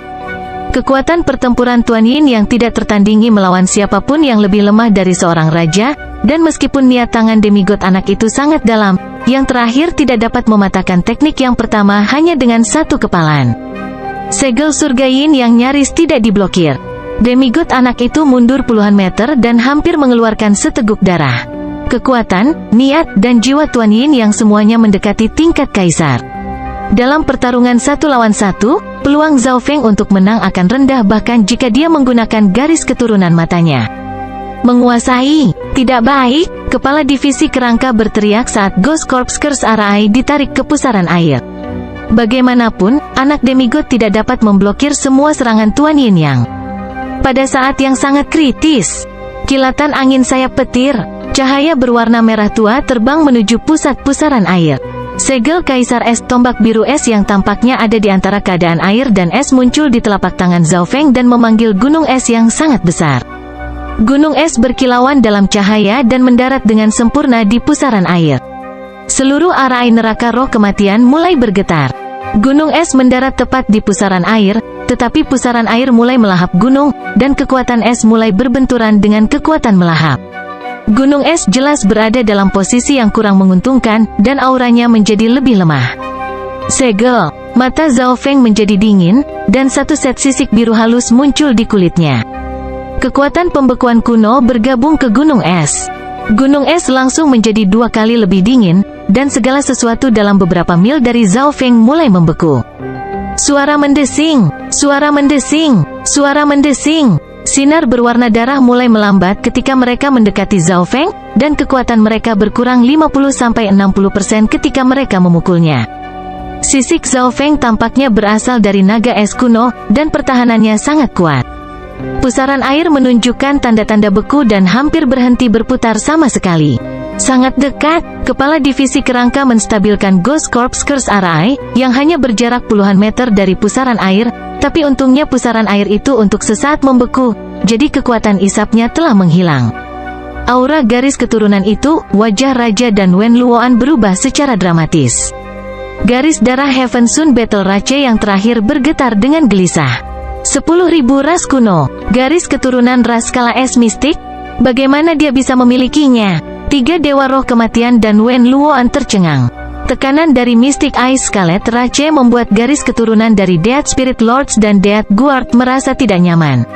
Kekuatan pertempuran Tuan Yin yang tidak tertandingi melawan siapapun yang lebih lemah dari seorang raja, dan meskipun niat tangan demigod anak itu sangat dalam, yang terakhir tidak dapat mematahkan teknik yang pertama hanya dengan satu kepalan. Segel surga Yin yang nyaris tidak diblokir. Demigod anak itu mundur puluhan meter dan hampir mengeluarkan seteguk darah. Kekuatan, niat, dan jiwa Tuan Yin yang semuanya mendekati tingkat kaisar. Dalam pertarungan 1 lawan 1, peluang Zhao Feng untuk menang akan rendah bahkan jika dia menggunakan garis keturunan matanya. Menguasai, tidak baik, kepala divisi kerangka berteriak saat Ghost Corps Curse Arai ditarik ke pusaran air. Bagaimanapun, anak demigod tidak dapat memblokir semua serangan Tuan Yin Yang. Pada saat yang sangat kritis, kilatan angin sayap petir, cahaya berwarna merah tua terbang menuju pusat pusaran air. Segel Kaisar Es, tombak biru es yang tampaknya ada di antara keadaan air dan es muncul di telapak tangan Zhao Feng dan memanggil gunung es yang sangat besar. Gunung es berkilauan dalam cahaya dan mendarat dengan sempurna di pusaran air. Seluruh arai neraka roh kematian mulai bergetar. Gunung es mendarat tepat di pusaran air, tetapi pusaran air mulai melahap gunung, dan kekuatan es mulai berbenturan dengan kekuatan melahap. Gunung es jelas berada dalam posisi yang kurang menguntungkan, dan auranya menjadi lebih lemah. Segel, mata Zhao Feng menjadi dingin, dan satu set sisik biru halus muncul di kulitnya. Kekuatan pembekuan kuno bergabung ke gunung es. Gunung es langsung menjadi 2 kali lebih dingin, dan segala sesuatu dalam beberapa mil dari Zhao Feng mulai membeku. Suara mendesing, suara mendesing, suara mendesing. Sinar berwarna darah mulai melambat ketika mereka mendekati Zhao Feng, dan kekuatan mereka berkurang 50-60% ketika mereka memukulnya. Sisik Zhao Feng tampaknya berasal dari naga es kuno, dan pertahanannya sangat kuat. Pusaran air menunjukkan tanda-tanda beku dan hampir berhenti berputar sama sekali. Sangat dekat, kepala divisi kerangka menstabilkan Ghost Corps Curse Arai, yang hanya berjarak puluhan meter dari pusaran air, tapi untungnya pusaran air itu untuk sesaat membeku, jadi kekuatan isapnya telah menghilang. Aura garis keturunan itu, wajah Raja dan Wen Luoan berubah secara dramatis. Garis darah Heaven Sun Battle Rache yang terakhir bergetar dengan gelisah. 10.000 ras kuno, garis keturunan ras skala es mistik, bagaimana dia bisa memilikinya? 3 dewa roh kematian dan Wen Luoan tercengang. Tekanan dari Mystic Ice Scarlet Rache membuat garis keturunan dari Death Spirit Lords dan Death Guard merasa tidak nyaman.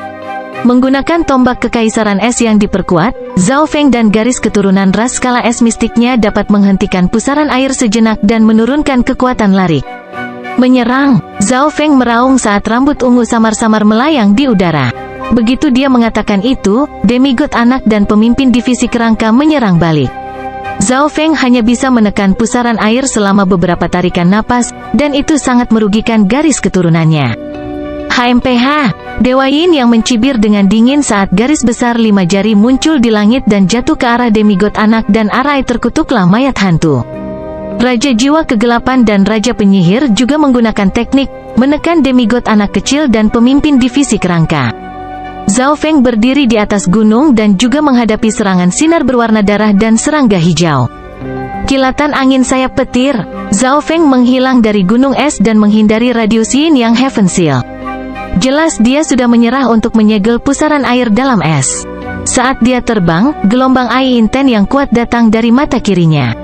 Menggunakan tombak kekaisaran es yang diperkuat, Zhao Feng dan garis keturunan ras skala es mistiknya dapat menghentikan pusaran air sejenak dan menurunkan kekuatan Larik. Menyerang, Zhao Feng meraung saat rambut ungu samar-samar melayang di udara. Begitu dia mengatakan itu, demigod anak dan pemimpin divisi kerangka menyerang balik. Zhao Feng hanya bisa menekan pusaran air selama beberapa tarikan napas, dan itu sangat merugikan garis keturunannya. HMPH, Dewa Yin yang mencibir dengan dingin saat garis besar 5 jari muncul di langit dan jatuh ke arah demigod anak dan arai terkutuklah mayat hantu. Raja Jiwa Kegelapan dan Raja Penyihir juga menggunakan teknik, menekan demigod anak kecil dan pemimpin divisi kerangka. Zhao Feng berdiri di atas gunung dan juga menghadapi serangan sinar berwarna darah dan serangga hijau. Kilatan angin sayap petir, Zhao Feng menghilang dari gunung es dan menghindari radius Yin yang Heaven Seal. Jelas dia sudah menyerah untuk menyegel pusaran air dalam es. Saat dia terbang, gelombang air inten yang kuat datang dari mata kirinya.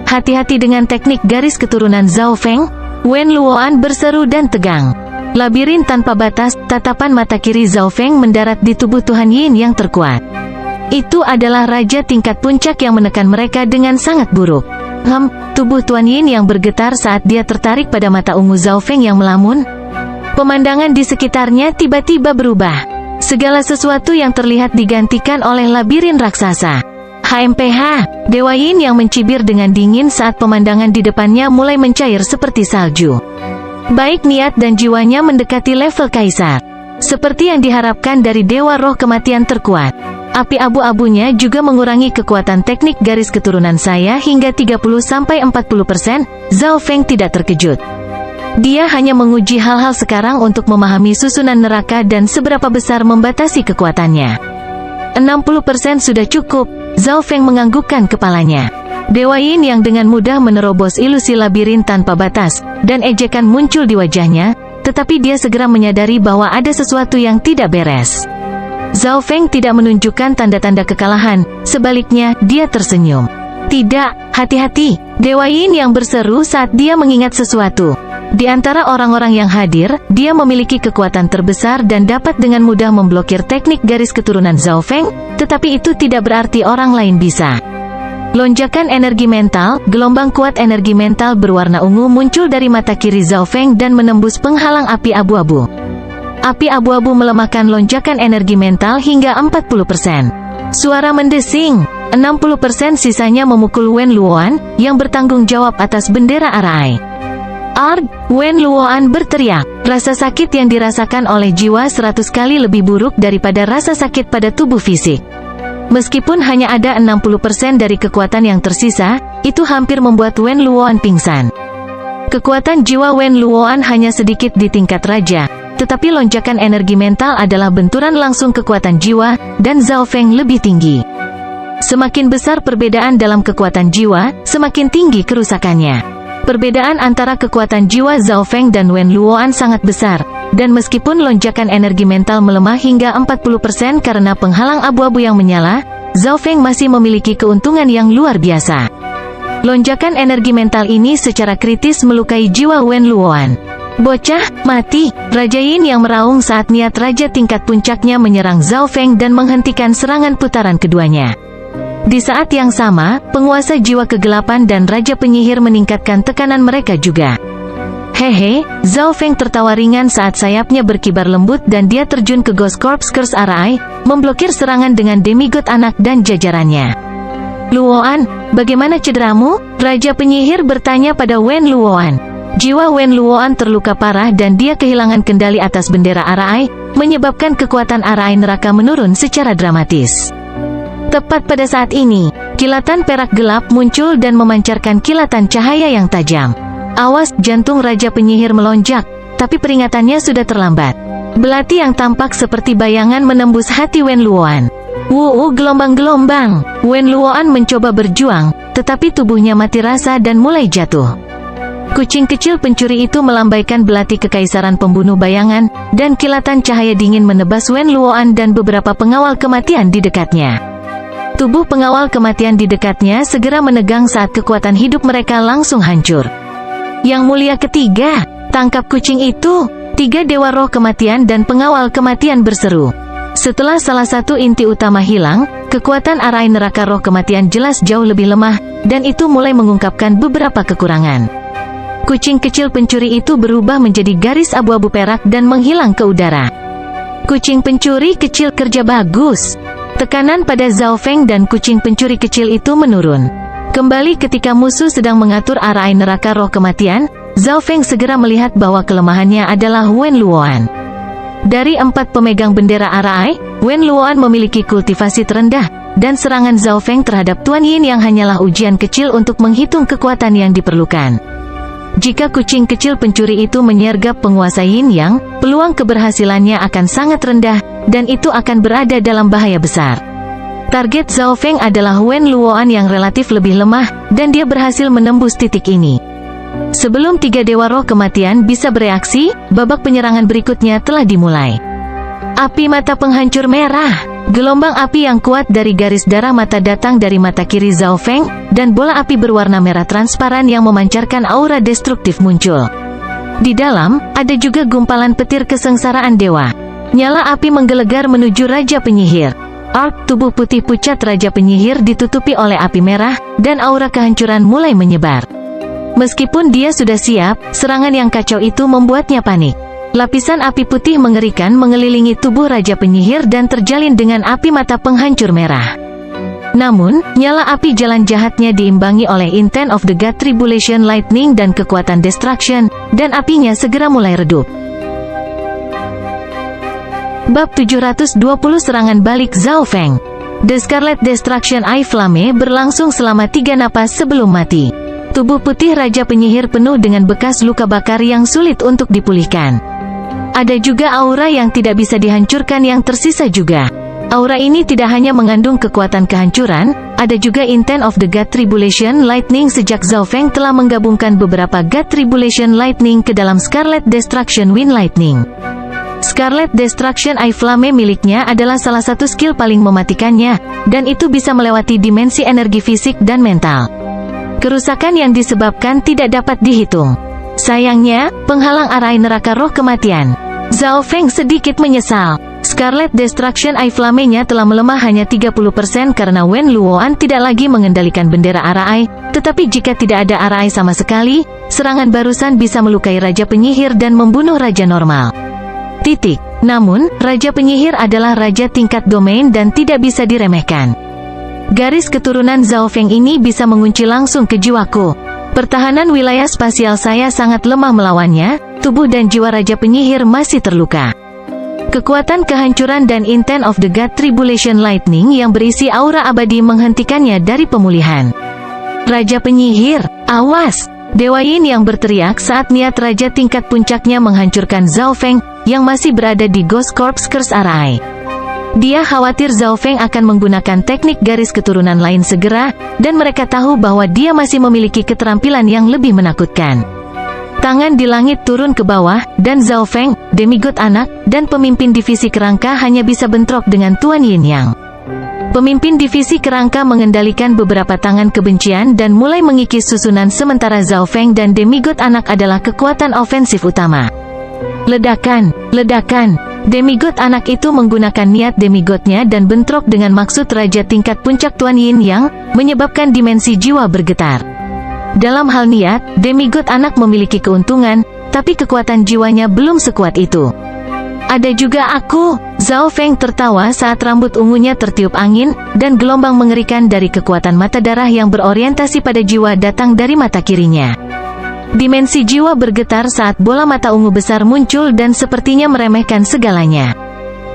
Hati-hati dengan teknik garis keturunan Zhao Feng, Wen Luoan berseru dan tegang. Labirin tanpa batas, tatapan mata kiri Zhao Feng mendarat di tubuh Tuhan Yin yang terkuat. Itu adalah raja tingkat puncak yang menekan mereka dengan sangat buruk. Tubuh Tuan Yin yang bergetar saat dia tertarik pada mata ungu Zhao Feng yang melamun. Pemandangan di sekitarnya tiba-tiba berubah. Segala sesuatu yang terlihat digantikan oleh labirin raksasa. HMPH, Dewa Yin yang mencibir dengan dingin saat pemandangan di depannya mulai mencair seperti salju. Baik niat dan jiwanya mendekati level kaisar. Seperti yang diharapkan dari Dewa Roh Kematian terkuat. Api abu-abunya juga mengurangi kekuatan teknik garis keturunan saya hingga 30-40%, Zhao Feng tidak terkejut. Dia hanya menguji hal-hal sekarang untuk memahami susunan neraka dan seberapa besar membatasi kekuatannya. 60% sudah cukup, Zhao Feng menganggukkan kepalanya. Dewa Yin yang dengan mudah menerobos ilusi labirin tanpa batas, dan ejekan muncul di wajahnya, tetapi dia segera menyadari bahwa ada sesuatu yang tidak beres. Zhao Feng tidak menunjukkan tanda-tanda kekalahan, sebaliknya, dia tersenyum. Tidak, hati-hati, Dewa Yin yang berseru saat dia mengingat sesuatu. Di antara orang-orang yang hadir, dia memiliki kekuatan terbesar dan dapat dengan mudah memblokir teknik garis keturunan Zhao Feng, tetapi itu tidak berarti orang lain bisa. Lonjakan energi mental, gelombang kuat energi mental berwarna ungu muncul dari mata kiri Zhao Feng dan menembus penghalang api abu-abu. Api abu-abu melemahkan lonjakan energi mental hingga 40%. Suara mendesing, 60% sisanya memukul Wen Luoan, yang bertanggung jawab atas bendera Arai. Arg, Wen Luoan berteriak. Rasa sakit yang dirasakan oleh jiwa 100 kali lebih buruk daripada rasa sakit pada tubuh fisik. Meskipun hanya ada 60% dari kekuatan yang tersisa, itu hampir membuat Wen Luoan pingsan. Kekuatan jiwa Wen Luoan hanya sedikit di tingkat raja, tetapi lonjakan energi mental adalah benturan langsung kekuatan jiwa, dan Zhao Feng lebih tinggi. Semakin besar perbedaan dalam kekuatan jiwa, semakin tinggi kerusakannya. Perbedaan antara kekuatan jiwa Zhao Feng dan Wen Luoan sangat besar, dan meskipun lonjakan energi mental melemah hingga 40% karena penghalang abu-abu yang menyala, Zhao Feng masih memiliki keuntungan yang luar biasa. Lonjakan energi mental ini secara kritis melukai jiwa Wen Luoan. Bocah, mati! Raja Yin yang meraung saat niat raja tingkat puncaknya menyerang Zhao Feng dan menghentikan serangan putaran keduanya. Di saat yang sama, penguasa jiwa kegelapan dan raja penyihir meningkatkan tekanan mereka juga. Hehe, Zhao Feng tertawa ringan saat sayapnya berkibar lembut dan dia terjun ke Ghost Corps Curse Arai, memblokir serangan dengan demigod anak dan jajarannya. Luoan, bagaimana cederamu? Raja penyihir bertanya pada Wen Luoan. Jiwa Wen Luoan terluka parah dan dia kehilangan kendali atas bendera Arai, menyebabkan kekuatan Arai neraka menurun secara dramatis. Tepat pada saat ini, kilatan perak gelap muncul dan memancarkan kilatan cahaya yang tajam. Awas, jantung Raja Penyihir melonjak, tapi peringatannya sudah terlambat. Belati yang tampak seperti bayangan menembus hati Wen Luoan. Gelombang-gelombang. Wen Luoan mencoba berjuang, tetapi tubuhnya mati rasa dan mulai jatuh. Kucing kecil pencuri itu melambaikan belati kekaisaran pembunuh bayangan, dan kilatan cahaya dingin menebas Wen Luoan dan beberapa pengawal kematian di dekatnya. Tubuh pengawal kematian di dekatnya segera menegang saat kekuatan hidup mereka langsung hancur. Yang mulia ketiga, tangkap kucing itu! 3 dewa roh kematian dan pengawal kematian berseru. Setelah salah satu inti utama hilang, kekuatan Arai neraka roh kematian jelas jauh lebih lemah, dan itu mulai mengungkapkan beberapa kekurangan. Kucing kecil pencuri itu berubah menjadi garis abu-abu perak dan menghilang ke udara. Kucing pencuri kecil kerja bagus. Tekanan pada Zhao Feng dan kucing pencuri kecil itu menurun. Kembali ketika musuh sedang mengatur Arai neraka roh kematian, Zhao Feng segera melihat bahwa kelemahannya adalah Wen Luoan. Dari 4 pemegang bendera Arai, Wen Luoan memiliki kultivasi terendah, dan serangan Zhao Feng terhadap Tuan Yin yang hanyalah ujian kecil untuk menghitung kekuatan yang diperlukan. Jika kucing kecil pencuri itu menyergap penguasa Yin Yang, peluang keberhasilannya akan sangat rendah, dan itu akan berada dalam bahaya besar. Target Zhao Feng adalah Wen Luoan yang relatif lebih lemah, dan dia berhasil menembus titik ini. Sebelum 3 dewa roh kematian bisa bereaksi, babak penyerangan berikutnya telah dimulai. Api mata penghancur merah. Gelombang api yang kuat dari garis darah mata datang dari mata kiri Zhao Feng, dan bola api berwarna merah transparan yang memancarkan aura destruktif muncul. Di dalam, ada juga gumpalan petir kesengsaraan dewa. Nyala api menggelegar menuju Raja Penyihir. Ark tubuh putih pucat Raja Penyihir ditutupi oleh api merah, dan aura kehancuran mulai menyebar. Meskipun dia sudah siap, serangan yang kacau itu membuatnya panik. Lapisan api putih mengerikan mengelilingi tubuh Raja Penyihir dan terjalin dengan api mata penghancur merah. Namun, nyala api jalan jahatnya diimbangi oleh Intent of the God Tribulation Lightning dan kekuatan Destruction, dan apinya segera mulai redup. Bab 720 Serangan Balik Zhao Feng. The Scarlet Destruction Eye Flame berlangsung selama 3 napas sebelum mati. Tubuh putih Raja Penyihir penuh dengan bekas luka bakar yang sulit untuk dipulihkan. Ada juga aura yang tidak bisa dihancurkan yang tersisa juga. Aura ini tidak hanya mengandung kekuatan kehancuran, ada juga Intent of the God Tribulation Lightning. Sejak Zhao Feng telah menggabungkan beberapa God Tribulation Lightning ke dalam Scarlet Destruction Wind Lightning. Scarlet Destruction Eye Flame miliknya adalah salah satu skill paling mematikannya, dan itu bisa melewati dimensi energi fisik dan mental. Kerusakan yang disebabkan tidak dapat dihitung. Sayangnya, penghalang arai neraka roh kematian. Zhao Feng sedikit menyesal. Scarlet Destruction Eye Flame-nya telah melemah hanya 30% karena Wen Luoan tidak lagi mengendalikan bendera arai, tetapi jika tidak ada arai sama sekali, serangan barusan bisa melukai Raja Penyihir dan membunuh Raja Normal. Namun, Raja Penyihir adalah Raja tingkat domain dan tidak bisa diremehkan. Garis keturunan Zhao Feng ini bisa mengunci langsung ke jiwaku. Pertahanan wilayah spasial saya sangat lemah melawannya, tubuh dan jiwa Raja Penyihir masih terluka. Kekuatan kehancuran dan Intent of the God Tribulation Lightning yang berisi aura abadi menghentikannya dari pemulihan. Raja Penyihir, awas! Dewa Yin yang berteriak saat niat Raja tingkat puncaknya menghancurkan Zhao Feng, yang masih berada di Ghost Corps Curse Arai. Dia khawatir Zhao Feng akan menggunakan teknik garis keturunan lain segera, dan mereka tahu bahwa dia masih memiliki keterampilan yang lebih menakutkan. Tangan di langit turun ke bawah, dan Zhao Feng, demigod anak, dan pemimpin divisi kerangka hanya bisa bentrok dengan Tuan Yin Yang. Pemimpin divisi kerangka mengendalikan beberapa tangan kebencian dan mulai mengikis susunan sementara Zhao Feng dan demigod anak adalah kekuatan ofensif utama. Ledakan, ledakan. Demigod anak itu menggunakan niat demigodnya dan bentrok dengan maksud Raja tingkat puncak Tuan Yin Yang, menyebabkan dimensi jiwa bergetar. Dalam hal niat, demigod anak memiliki keuntungan, tapi kekuatan jiwanya belum sekuat itu. Ada juga aku. Zhao Feng tertawa saat rambut ungunya tertiup angin, dan gelombang mengerikan dari kekuatan mata darah yang berorientasi pada jiwa datang dari mata kirinya. Dimensi jiwa bergetar saat bola mata ungu besar muncul dan sepertinya meremehkan segalanya.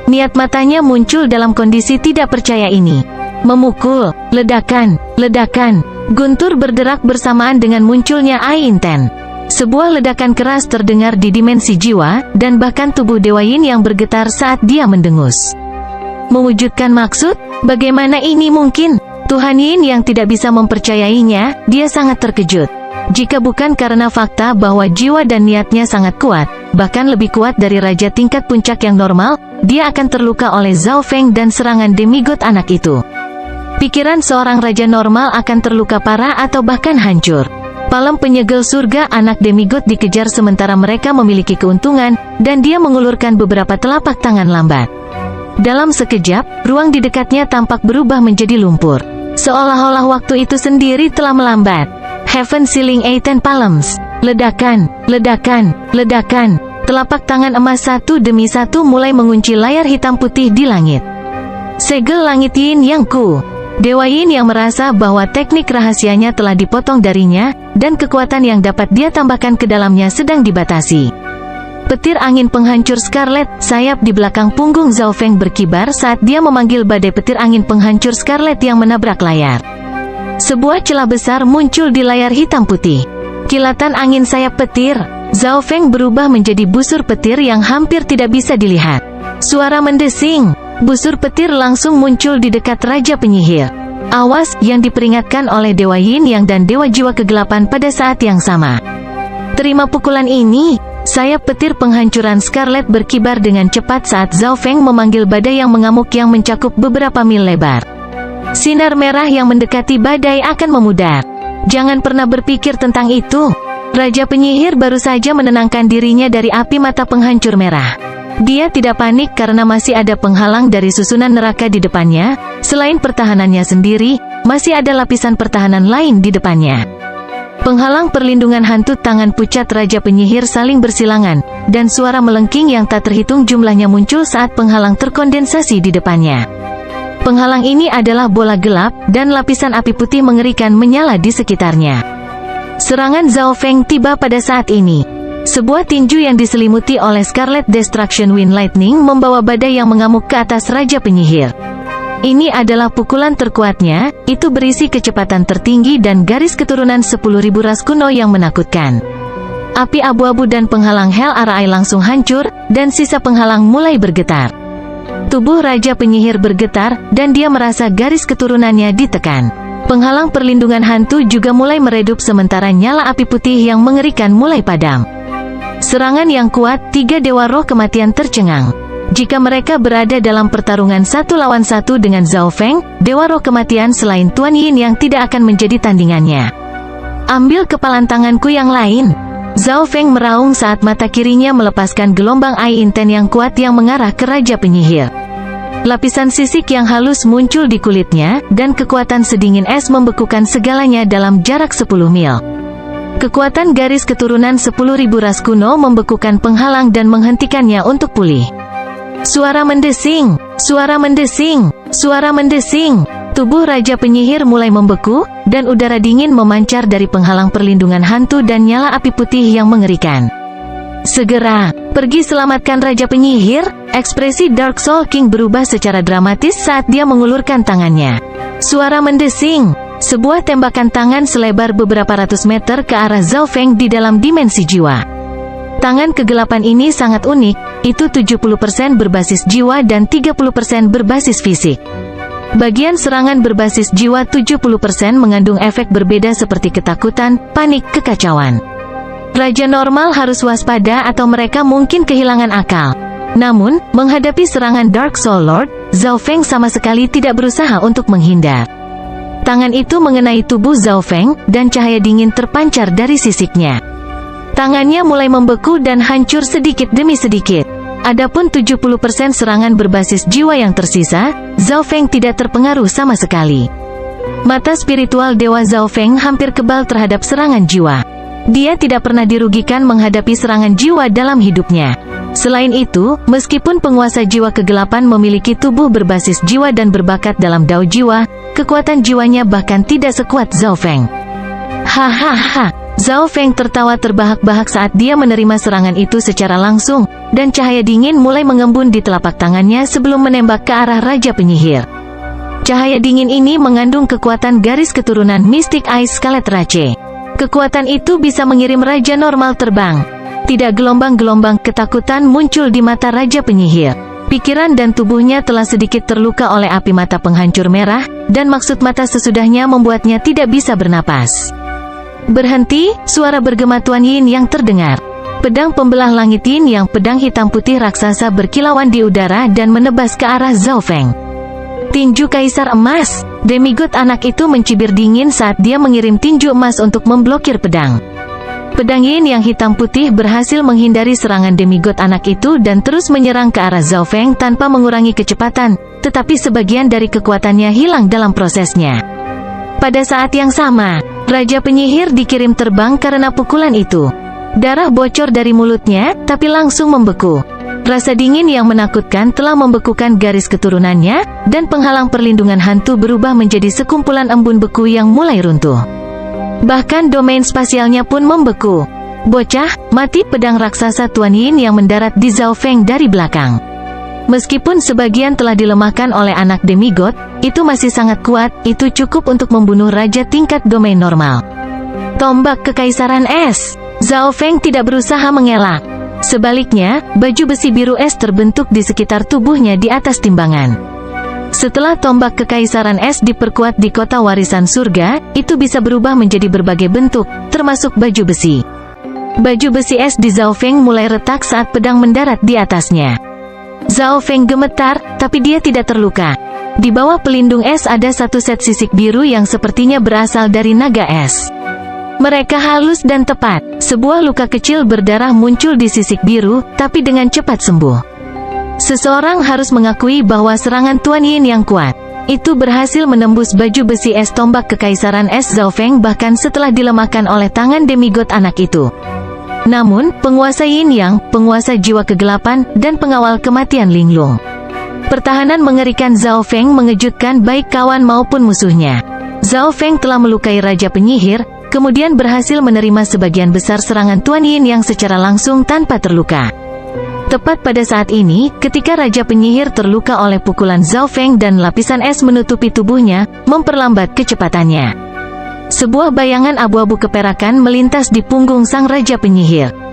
Niat matanya muncul dalam kondisi tidak percaya ini. Memukul, ledakan, ledakan. Guntur berderak bersamaan dengan munculnya Eye Intent. Sebuah ledakan keras terdengar di dimensi jiwa, dan bahkan tubuh Dewa Yin yang bergetar saat dia mendengus. Mewujudkan maksud? Bagaimana ini mungkin? Tuhan Yin yang tidak bisa mempercayainya, dia sangat terkejut. Jika bukan karena fakta bahwa jiwa dan niatnya sangat kuat, bahkan lebih kuat dari Raja tingkat puncak yang normal, dia akan terluka oleh Zhao Feng dan serangan demigod anak itu. Pikiran seorang raja normal akan terluka parah atau bahkan hancur. Palem penyegel surga anak demigod dikejar sementara mereka memiliki keuntungan, dan dia mengulurkan beberapa telapak tangan lambat. Dalam sekejap, ruang di dekatnya tampak berubah menjadi lumpur. Seolah-olah waktu itu sendiri telah melambat. Heaven Sealing Eiten Palms. Ledakan, ledakan, ledakan. Telapak tangan emas satu demi satu mulai mengunci layar hitam putih di langit. Segel langit Yin Yang Ku. Dewa Yin yang merasa bahwa teknik rahasianya telah dipotong darinya, dan kekuatan yang dapat dia tambahkan ke dalamnya sedang dibatasi. Petir angin penghancur Scarlet, sayap di belakang punggung Zhao Feng berkibar saat dia memanggil badai petir angin penghancur Scarlet yang menabrak layar. Sebuah celah besar muncul di layar hitam putih. Kilatan angin sayap petir, Zhao Feng berubah menjadi busur petir yang hampir tidak bisa dilihat. Suara mendesing. Busur petir langsung muncul di dekat Raja Penyihir. Awas, yang diperingatkan oleh Dewa Yin Yang dan Dewa Jiwa Kegelapan pada saat yang sama. Terima pukulan ini. Sayap petir penghancuran Scarlet berkibar dengan cepat saat Zhao Feng memanggil badai yang mengamuk yang mencakup beberapa mil lebar. Sinar merah yang mendekati badai akan memudar. Jangan pernah berpikir tentang itu. Raja Penyihir baru saja menenangkan dirinya dari api mata penghancur merah. Dia tidak panik karena masih ada penghalang dari susunan neraka di depannya. Selain pertahanannya sendiri, masih ada lapisan pertahanan lain di depannya. Penghalang perlindungan hantu tangan pucat Raja Penyihir saling bersilangan, dan suara melengking yang tak terhitung jumlahnya muncul saat penghalang terkondensasi di depannya. Penghalang ini adalah bola gelap, dan lapisan api putih mengerikan menyala di sekitarnya. Serangan Zhao Feng tiba pada saat ini. Sebuah tinju yang diselimuti oleh Scarlet Destruction Wind Lightning membawa badai yang mengamuk ke atas Raja Penyihir. Ini adalah pukulan terkuatnya, itu berisi kecepatan tertinggi dan garis keturunan 10.000 ras kuno yang menakutkan. Api abu-abu dan penghalang Hell Arai langsung hancur, dan sisa penghalang mulai bergetar. Tubuh Raja Penyihir bergetar, dan dia merasa garis keturunannya ditekan. Penghalang perlindungan hantu juga mulai meredup sementara nyala api putih yang mengerikan mulai padam. Serangan yang kuat, 3 Dewa Roh Kematian tercengang. Jika mereka berada dalam pertarungan 1 lawan 1 dengan Zhao Feng, Dewa Roh Kematian selain Tuan Yin yang tidak akan menjadi tandingannya. Ambil kepalan tanganku yang lain. Zhao Feng meraung saat mata kirinya melepaskan gelombang air inten yang kuat yang mengarah ke Raja Penyihir. Lapisan sisik yang halus muncul di kulitnya, dan kekuatan sedingin es membekukan segalanya dalam jarak 10 mil. Kekuatan garis keturunan 10.000 ras kuno membekukan penghalang dan menghentikannya untuk pulih. Suara mendesing, suara mendesing, suara mendesing. Tubuh Raja Penyihir mulai membeku, dan udara dingin memancar dari penghalang perlindungan hantu dan nyala api putih yang mengerikan. Segera, pergi selamatkan Raja Penyihir. Ekspresi Dark Soul King berubah secara dramatis saat dia mengulurkan tangannya. Suara mendesing. Sebuah tembakan tangan selebar beberapa ratus meter ke arah Zhao Feng di dalam dimensi jiwa. Tangan kegelapan ini sangat unik, itu 70% berbasis jiwa dan 30% berbasis fisik. Bagian serangan berbasis jiwa 70% mengandung efek berbeda seperti ketakutan, panik, kekacauan. Raja normal harus waspada atau mereka mungkin kehilangan akal. Namun, menghadapi serangan Dark Soul Lord, Zhao Feng sama sekali tidak berusaha untuk menghindar. Tangan itu mengenai tubuh Zhao Feng, dan cahaya dingin terpancar dari sisiknya. Tangannya mulai membeku dan hancur sedikit demi sedikit. Adapun 70% serangan berbasis jiwa yang tersisa, Zhao Feng tidak terpengaruh sama sekali. Mata spiritual Dewa Zhao Feng hampir kebal terhadap serangan jiwa. Dia tidak pernah dirugikan menghadapi serangan jiwa dalam hidupnya. Selain itu, meskipun penguasa jiwa kegelapan memiliki tubuh berbasis jiwa dan berbakat dalam dao jiwa, kekuatan jiwanya bahkan tidak sekuat Zhao Feng. Hahaha. Zhao Feng tertawa terbahak-bahak saat dia menerima serangan itu secara langsung, dan cahaya dingin mulai mengembun di telapak tangannya sebelum menembak ke arah Raja Penyihir. Cahaya dingin ini mengandung kekuatan garis keturunan Mystic Ice Scarlet Rache. Kekuatan itu bisa mengirim Raja normal terbang. Tidak gelombang-gelombang ketakutan muncul di mata Raja Penyihir. Pikiran dan tubuhnya telah sedikit terluka oleh api mata penghancur merah, dan maksud mata sesudahnya membuatnya tidak bisa bernapas. Berhenti, suara bergema Tuan Yin yang terdengar. Pedang pembelah langit Yin yang pedang hitam putih raksasa berkilauan di udara dan menebas ke arah Zhao Feng. Tinju Kaisar Emas. Demigod anak itu mencibir dingin saat dia mengirim tinju emas untuk memblokir pedang. Pedang Yin yang hitam putih berhasil menghindari serangan demigod anak itu dan terus menyerang ke arah Zhao Feng tanpa mengurangi kecepatan, tetapi sebagian dari kekuatannya hilang dalam prosesnya. Pada saat yang sama, Raja Penyihir dikirim terbang karena pukulan itu. Darah bocor dari mulutnya, tapi langsung membeku. Rasa dingin yang menakutkan telah membekukan garis keturunannya, dan penghalang perlindungan hantu berubah menjadi sekumpulan embun beku yang mulai runtuh. Bahkan domain spasialnya pun membeku. Bocah, mati! Pedang raksasa Tuan Yin yang mendarat di Zhao Feng dari belakang. Meskipun sebagian telah dilemahkan oleh anak demigod, itu masih sangat kuat, itu cukup untuk membunuh raja tingkat domain normal. Tombak Kekaisaran Es. Zhao Feng tidak berusaha mengelak. Sebaliknya, baju besi biru es terbentuk di sekitar tubuhnya di atas timbangan. Setelah tombak Kekaisaran Es diperkuat di kota warisan surga, itu bisa berubah menjadi berbagai bentuk, termasuk baju besi. Baju besi es di Zhao Feng mulai retak saat pedang mendarat di atasnya. Zhao Feng gemetar, tapi dia tidak terluka. Di bawah pelindung es ada satu set sisik biru yang sepertinya berasal dari naga es. Mereka halus dan tepat. Sebuah luka kecil berdarah muncul di sisik biru, tapi dengan cepat sembuh. Seseorang harus mengakui bahwa serangan Tuan Yin yang kuat itu berhasil menembus baju besi es tombak Kekaisaran Es Zhao Feng bahkan setelah dilemahkan oleh tangan demigod anak itu. Namun, penguasa Yin Yang, penguasa jiwa kegelapan, dan pengawal kematian linglung. Pertahanan mengerikan Zhao Feng mengejutkan baik kawan maupun musuhnya. Zhao Feng telah melukai Raja Penyihir, kemudian berhasil menerima sebagian besar serangan Tuan Yin Yang secara langsung tanpa terluka. Tepat pada saat ini, ketika Raja Penyihir terluka oleh pukulan Zhao Feng dan lapisan es menutupi tubuhnya, memperlambat kecepatannya. Sebuah bayangan abu-abu keperakan melintas di punggung sang Raja Penyihir.